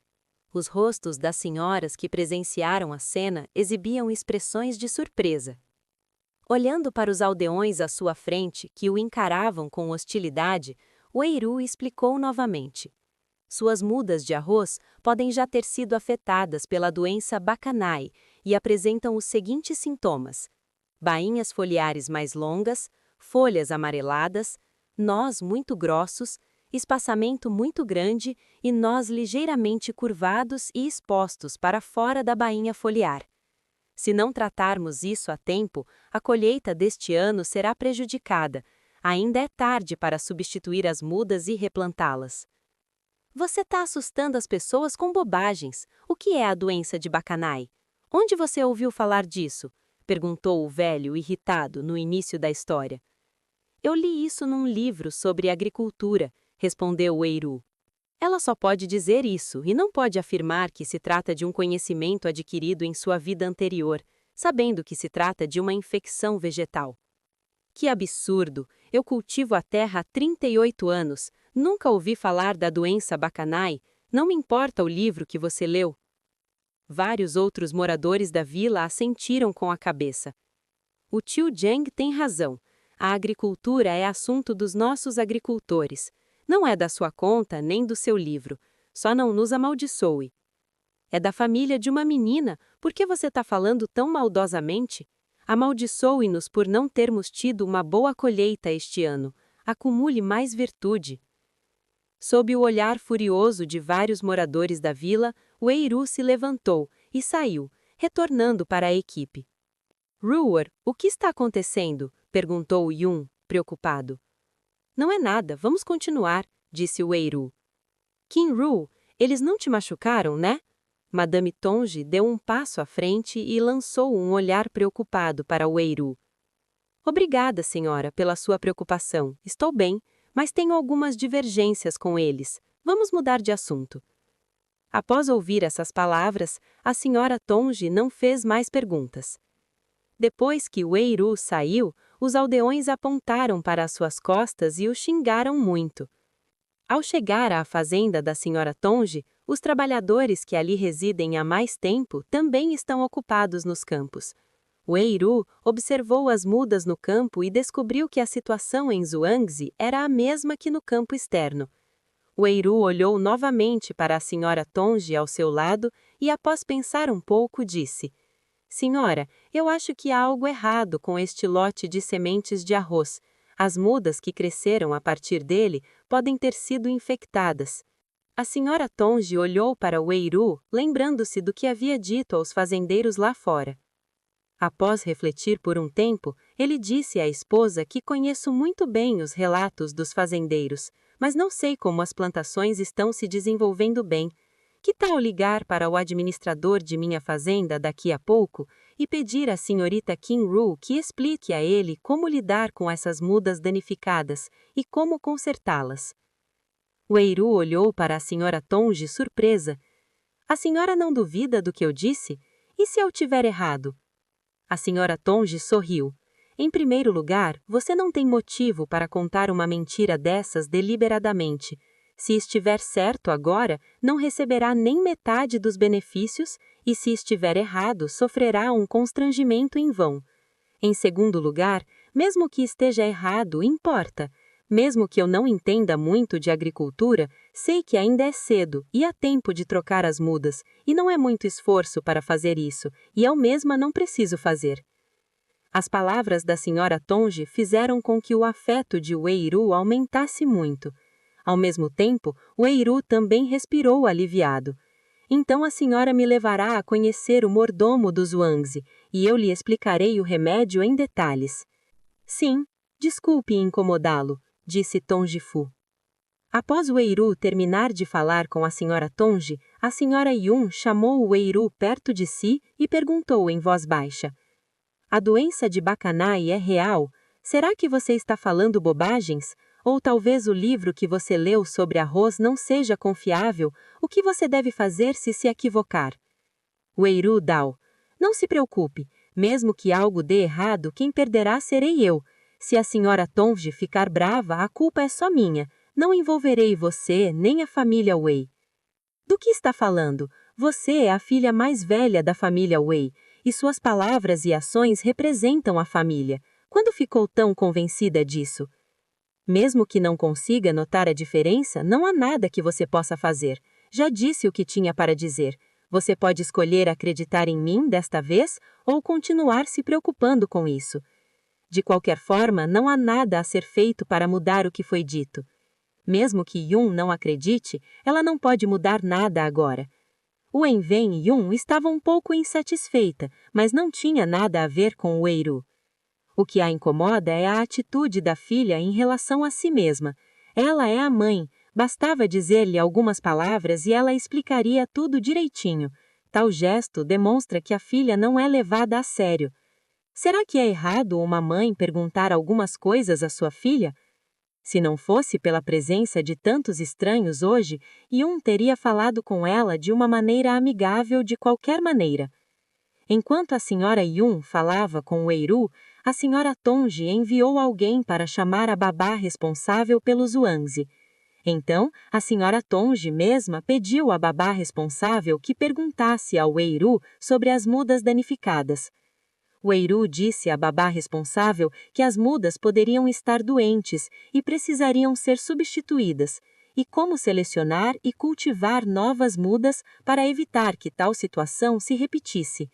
Os rostos das senhoras que presenciaram a cena exibiam expressões de surpresa. Olhando para os aldeões à sua frente, que o encaravam com hostilidade, Weiru explicou novamente. Suas mudas de arroz podem já ter sido afetadas pela doença Bacanae e apresentam os seguintes sintomas: bainhas foliares mais longas, folhas amareladas, nós muito grossos, espaçamento muito grande e nós ligeiramente curvados e expostos para fora da bainha foliar. Se não tratarmos isso a tempo, a colheita deste ano será prejudicada. Ainda é tarde para substituir as mudas e replantá-las. Você está assustando as pessoas com bobagens. O que é a doença de Bacanae? Onde você ouviu falar disso? Perguntou o velho, irritado, no início da história. Eu li isso num livro sobre agricultura, respondeu Weiru. Ela só pode dizer isso e não pode afirmar que se trata de um conhecimento adquirido em sua vida anterior, sabendo que se trata de uma infecção vegetal. Que absurdo! Eu cultivo a terra há 38 anos, nunca ouvi falar da doença Bacanae, não me importa o livro que você leu. Vários outros moradores da vila assentiram com a cabeça. O tio Jiang tem razão. A agricultura é assunto dos nossos agricultores. Não é da sua conta nem do seu livro. Só não nos amaldiçoe. É da família de uma menina. Por que você está falando tão maldosamente? Amaldiçoe-nos por não termos tido uma boa colheita este ano. Acumule mais virtude. Sob o olhar furioso de vários moradores da vila, Weiru se levantou e saiu, retornando para a equipe. Ruor, o que está acontecendo? Perguntou Yun, preocupado. Não é nada, vamos continuar, disse Weiru. Kinru, eles não te machucaram, né? Madame Tonge deu um passo à frente e lançou um olhar preocupado para Weiru. Obrigada, senhora, pela sua preocupação. Estou bem, mas tenho algumas divergências com eles. Vamos mudar de assunto. Após ouvir essas palavras, a senhora Tonge não fez mais perguntas. Depois que Weiru saiu, os aldeões apontaram para as suas costas e o xingaram muito. Ao chegar à fazenda da senhora Tonge, os trabalhadores que ali residem há mais tempo também estão ocupados nos campos. Weiru observou as mudas no campo e descobriu que a situação em Zhuangzi era a mesma que no campo externo. Weiru olhou novamente para a senhora Tonge ao seu lado e, após pensar um pouco, disse: Senhora, eu acho que há algo errado com este lote de sementes de arroz. As mudas que cresceram a partir dele podem ter sido infectadas. A senhora Tonge olhou para Weiru, lembrando-se do que havia dito aos fazendeiros lá fora. Após refletir por um tempo, ele disse à esposa que conheço muito bem os relatos dos fazendeiros, mas não sei como as plantações estão se desenvolvendo bem. Que tal ligar para o administrador de minha fazenda daqui a pouco e pedir à senhorita Kinru que explique a ele como lidar com essas mudas danificadas e como consertá-las? Weiru olhou para a senhora Tonge surpresa. A senhora não duvida do que eu disse? E se eu tiver errado? A senhora Tonge sorriu. Em primeiro lugar, você não tem motivo para contar uma mentira dessas deliberadamente. Se estiver certo agora, não receberá nem metade dos benefícios e, se estiver errado, sofrerá um constrangimento em vão. Em segundo lugar, mesmo que esteja errado, importa. Mesmo que eu não entenda muito de agricultura, sei que ainda é cedo e há tempo de trocar as mudas, e não é muito esforço para fazer isso, e eu mesma não preciso fazer. As palavras da senhora Tonge fizeram com que o afeto de Weiru aumentasse muito. Ao mesmo tempo, Weiru também respirou aliviado. Então a senhora me levará a conhecer o mordomo do Zhuangzi, e eu lhe explicarei o remédio em detalhes. Sim, desculpe incomodá-lo, disse Tongifu. Após o Weiru terminar de falar com a senhora Tonji, a senhora Yun chamou o Weiru perto de si e perguntou em voz baixa: "A doença de Bakanai é real? Será que você está falando bobagens? Ou talvez o livro que você leu sobre arroz não seja confiável? O que você deve fazer se equivocar?" Weiru Dao: "Não se preocupe. Mesmo que algo dê errado, quem perderá serei eu. Se a senhora Tonji ficar brava, a culpa é só minha. Não envolverei você nem a família Wei." "Do que está falando? Você é a filha mais velha da família Wei, e suas palavras e ações representam a família. Quando ficou tão convencida disso?" "Mesmo que não consiga notar a diferença, não há nada que você possa fazer. Já disse o que tinha para dizer. Você pode escolher acreditar em mim desta vez ou continuar se preocupando com isso. De qualquer forma, não há nada a ser feito para mudar o que foi dito. Mesmo que Yun não acredite, ela não pode mudar nada agora." Wenwen e Yun estava um pouco insatisfeita, mas não tinha nada a ver com o Weiru. O que a incomoda é a atitude da filha em relação a si mesma. Ela é a mãe, bastava dizer-lhe algumas palavras e ela explicaria tudo direitinho. Tal gesto demonstra que a filha não é levada a sério. Será que é errado uma mãe perguntar algumas coisas à sua filha? Se não fosse pela presença de tantos estranhos hoje, Yun teria falado com ela de uma maneira amigável de qualquer maneira. Enquanto a senhora Yun falava com o Weiru, a senhora Tonji enviou alguém para chamar a babá responsável pelo Zhuangzi. Então, a senhora Tonji mesma pediu à babá responsável que perguntasse ao Weiru sobre as mudas danificadas. O Weiru disse à babá responsável que as mudas poderiam estar doentes e precisariam ser substituídas, e como selecionar e cultivar novas mudas para evitar que tal situação se repetisse.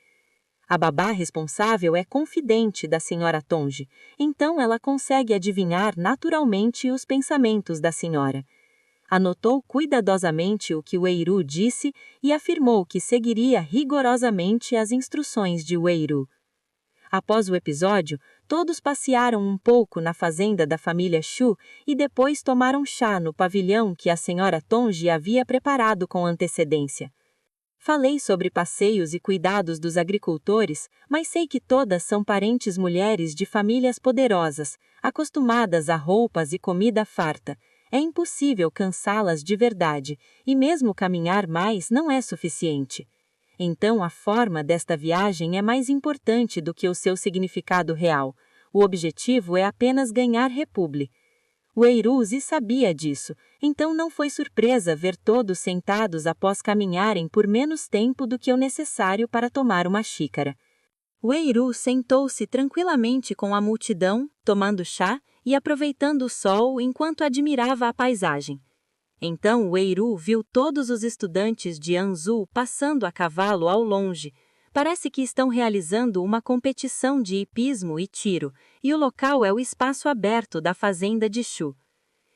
A babá responsável é confidente da senhora Tonji, então ela consegue adivinhar naturalmente os pensamentos da senhora. Anotou cuidadosamente o que o Weiru disse e afirmou que seguiria rigorosamente as instruções de Weiru. Após o episódio, todos passearam um pouco na fazenda da família Shu e depois tomaram chá no pavilhão que a senhora Tonji havia preparado com antecedência. Falei sobre passeios e cuidados dos agricultores, mas sei que todas são parentes mulheres de famílias poderosas, acostumadas a roupas e comida farta. É impossível cansá-las de verdade, e mesmo caminhar mais não é suficiente. Então a forma desta viagem é mais importante do que o seu significado real. O objetivo é apenas ganhar Republi. O Eiruzi sabia disso, então não foi surpresa ver todos sentados após caminharem por menos tempo do que o necessário para tomar uma xícara. O Weiru sentou-se tranquilamente com a multidão, tomando chá e aproveitando o sol enquanto admirava a paisagem. Então o Weiru viu todos os estudantes de Anzu passando a cavalo ao longe. Parece que estão realizando uma competição de hipismo e tiro, e o local é o espaço aberto da fazenda de Shu.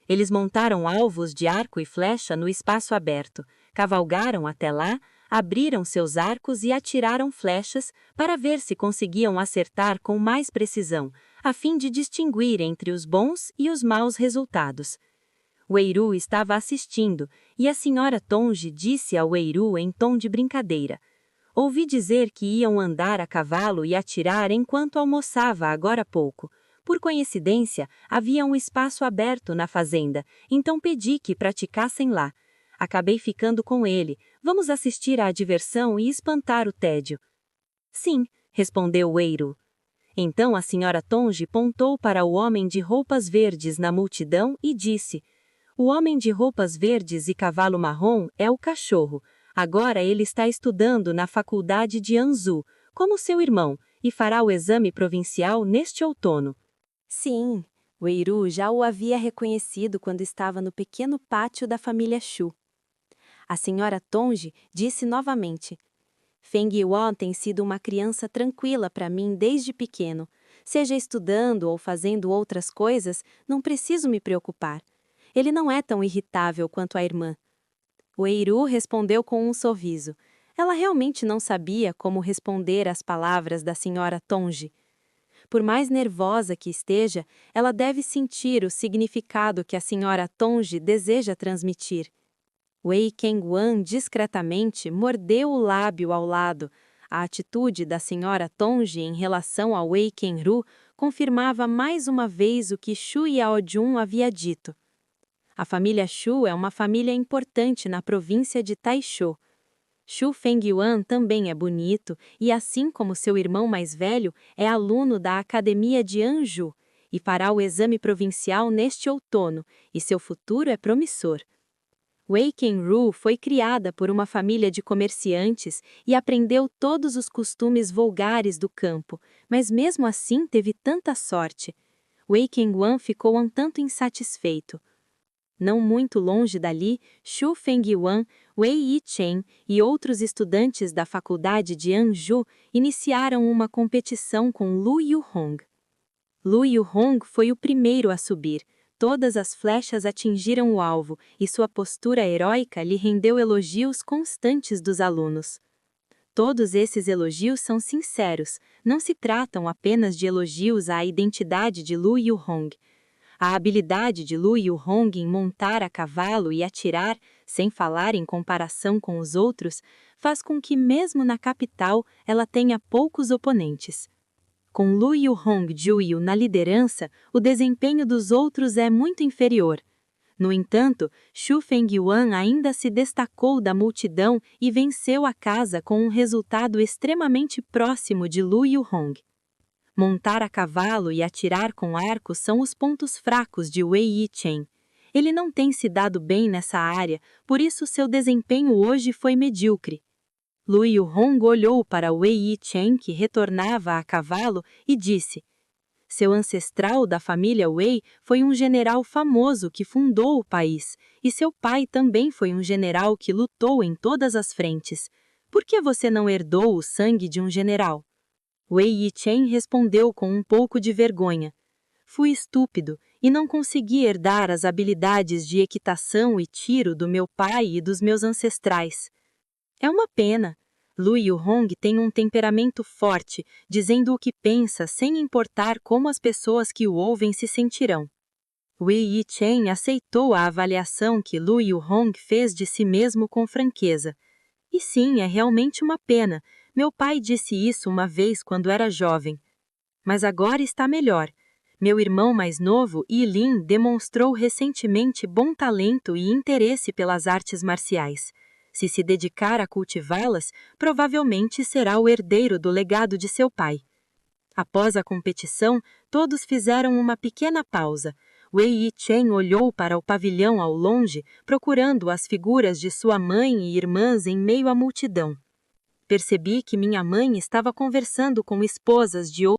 Eles montaram alvos de arco e flecha no espaço aberto, cavalgaram até lá, abriram seus arcos e atiraram flechas para ver se conseguiam acertar com mais precisão, a fim de distinguir entre os bons e os maus resultados. O Weiru estava assistindo, e a senhora Tonji disse ao Weiru em tom de brincadeira: "Ouvi dizer que iam andar a cavalo e atirar enquanto almoçava agora há pouco. Por coincidência, havia um espaço aberto na fazenda, então pedi que praticassem lá. Acabei ficando com ele. Vamos assistir à diversão e espantar o tédio." "Sim", respondeu o Weiru. Então a senhora Tonji pontou para o homem de roupas verdes na multidão e disse: "O homem de roupas verdes e cavalo marrom é o cachorro. Agora ele está estudando na faculdade de Anzu, como seu irmão, e fará o exame provincial neste outono." Sim, o Weiru já o havia reconhecido quando estava no pequeno pátio da família Shu. A senhora Tonji disse novamente: "Feng Yuan tem sido uma criança tranquila para mim desde pequeno. Seja estudando ou fazendo outras coisas, não preciso me preocupar. Ele não é tão irritável quanto a irmã." O Weiru respondeu com um sorriso. Ela realmente não sabia como responder às palavras da senhora Tonji. por mais nervosa que esteja, ela deve sentir o significado que a senhora Tongji deseja transmitir. Wei Kengwan discretamente mordeu o lábio ao lado. A atitude da senhora Tongji em relação a Wei Kenru confirmava mais uma vez o que Xu Yaojun havia dito. A família Xu é uma família importante na província de Taisho. Xu Fengyuan também é bonito e, assim como seu irmão mais velho, é aluno da Academia de Anju e fará o exame provincial neste outono, e seu futuro é promissor. Wei Kenru foi criada por uma família de comerciantes e aprendeu todos os costumes vulgares do campo, mas mesmo assim teve tanta sorte. Wei Kengwan ficou um tanto insatisfeito. Não muito longe dali, Xu Fengyuan, Wei Yichen e outros estudantes da faculdade de Anju iniciaram uma competição com Lu Yuhong. Lu Yuhong foi o primeiro a subir. Todas as flechas atingiram o alvo e sua postura heróica lhe rendeu elogios constantes dos alunos. Todos esses elogios são sinceros, não se tratam apenas de elogios à identidade de Lu Yuhong. A habilidade de Lu Yuhong em montar a cavalo e atirar, sem falar em comparação com os outros, faz com que mesmo na capital ela tenha poucos oponentes. Com Lu Yuhong Juyu na liderança, o desempenho dos outros é muito inferior. No entanto, Xu Fengyuan ainda se destacou da multidão e venceu a casa com um resultado extremamente próximo de Lu Yuhong. Montar a cavalo e atirar com arco são os pontos fracos de Wei Yichen. Ele não tem se dado bem nessa área, por isso seu desempenho hoje foi medíocre. Lu Yuhong olhou para Wei Yichen, que retornava a cavalo, e disse: seu ancestral da família Wei foi um general famoso que fundou o país, e seu pai também foi um general que lutou em todas as frentes. Por que você não herdou o sangue de um general? Wei Yichen respondeu com um pouco de vergonha. Fui estúpido e não consegui herdar as habilidades de equitação e tiro do meu pai e dos meus ancestrais. É uma pena. Lu Yuhong tem um temperamento forte, dizendo o que pensa sem importar como as pessoas que o ouvem se sentirão. Wei Yichen aceitou a avaliação que Lu Yuhong fez de si mesmo com franqueza. E sim, é realmente uma pena. Meu pai disse isso uma vez quando era jovem. Mas agora está melhor. Meu irmão mais novo, Yilin, demonstrou recentemente bom talento e interesse pelas artes marciais. Se dedicar a cultivá-las, provavelmente será o herdeiro do legado de seu pai. Após a competição, todos fizeram uma pequena pausa. Wei Yichen olhou para o pavilhão ao longe, procurando as figuras de sua mãe e irmãs em meio à multidão. Percebi que minha mãe estava conversando com esposas de outros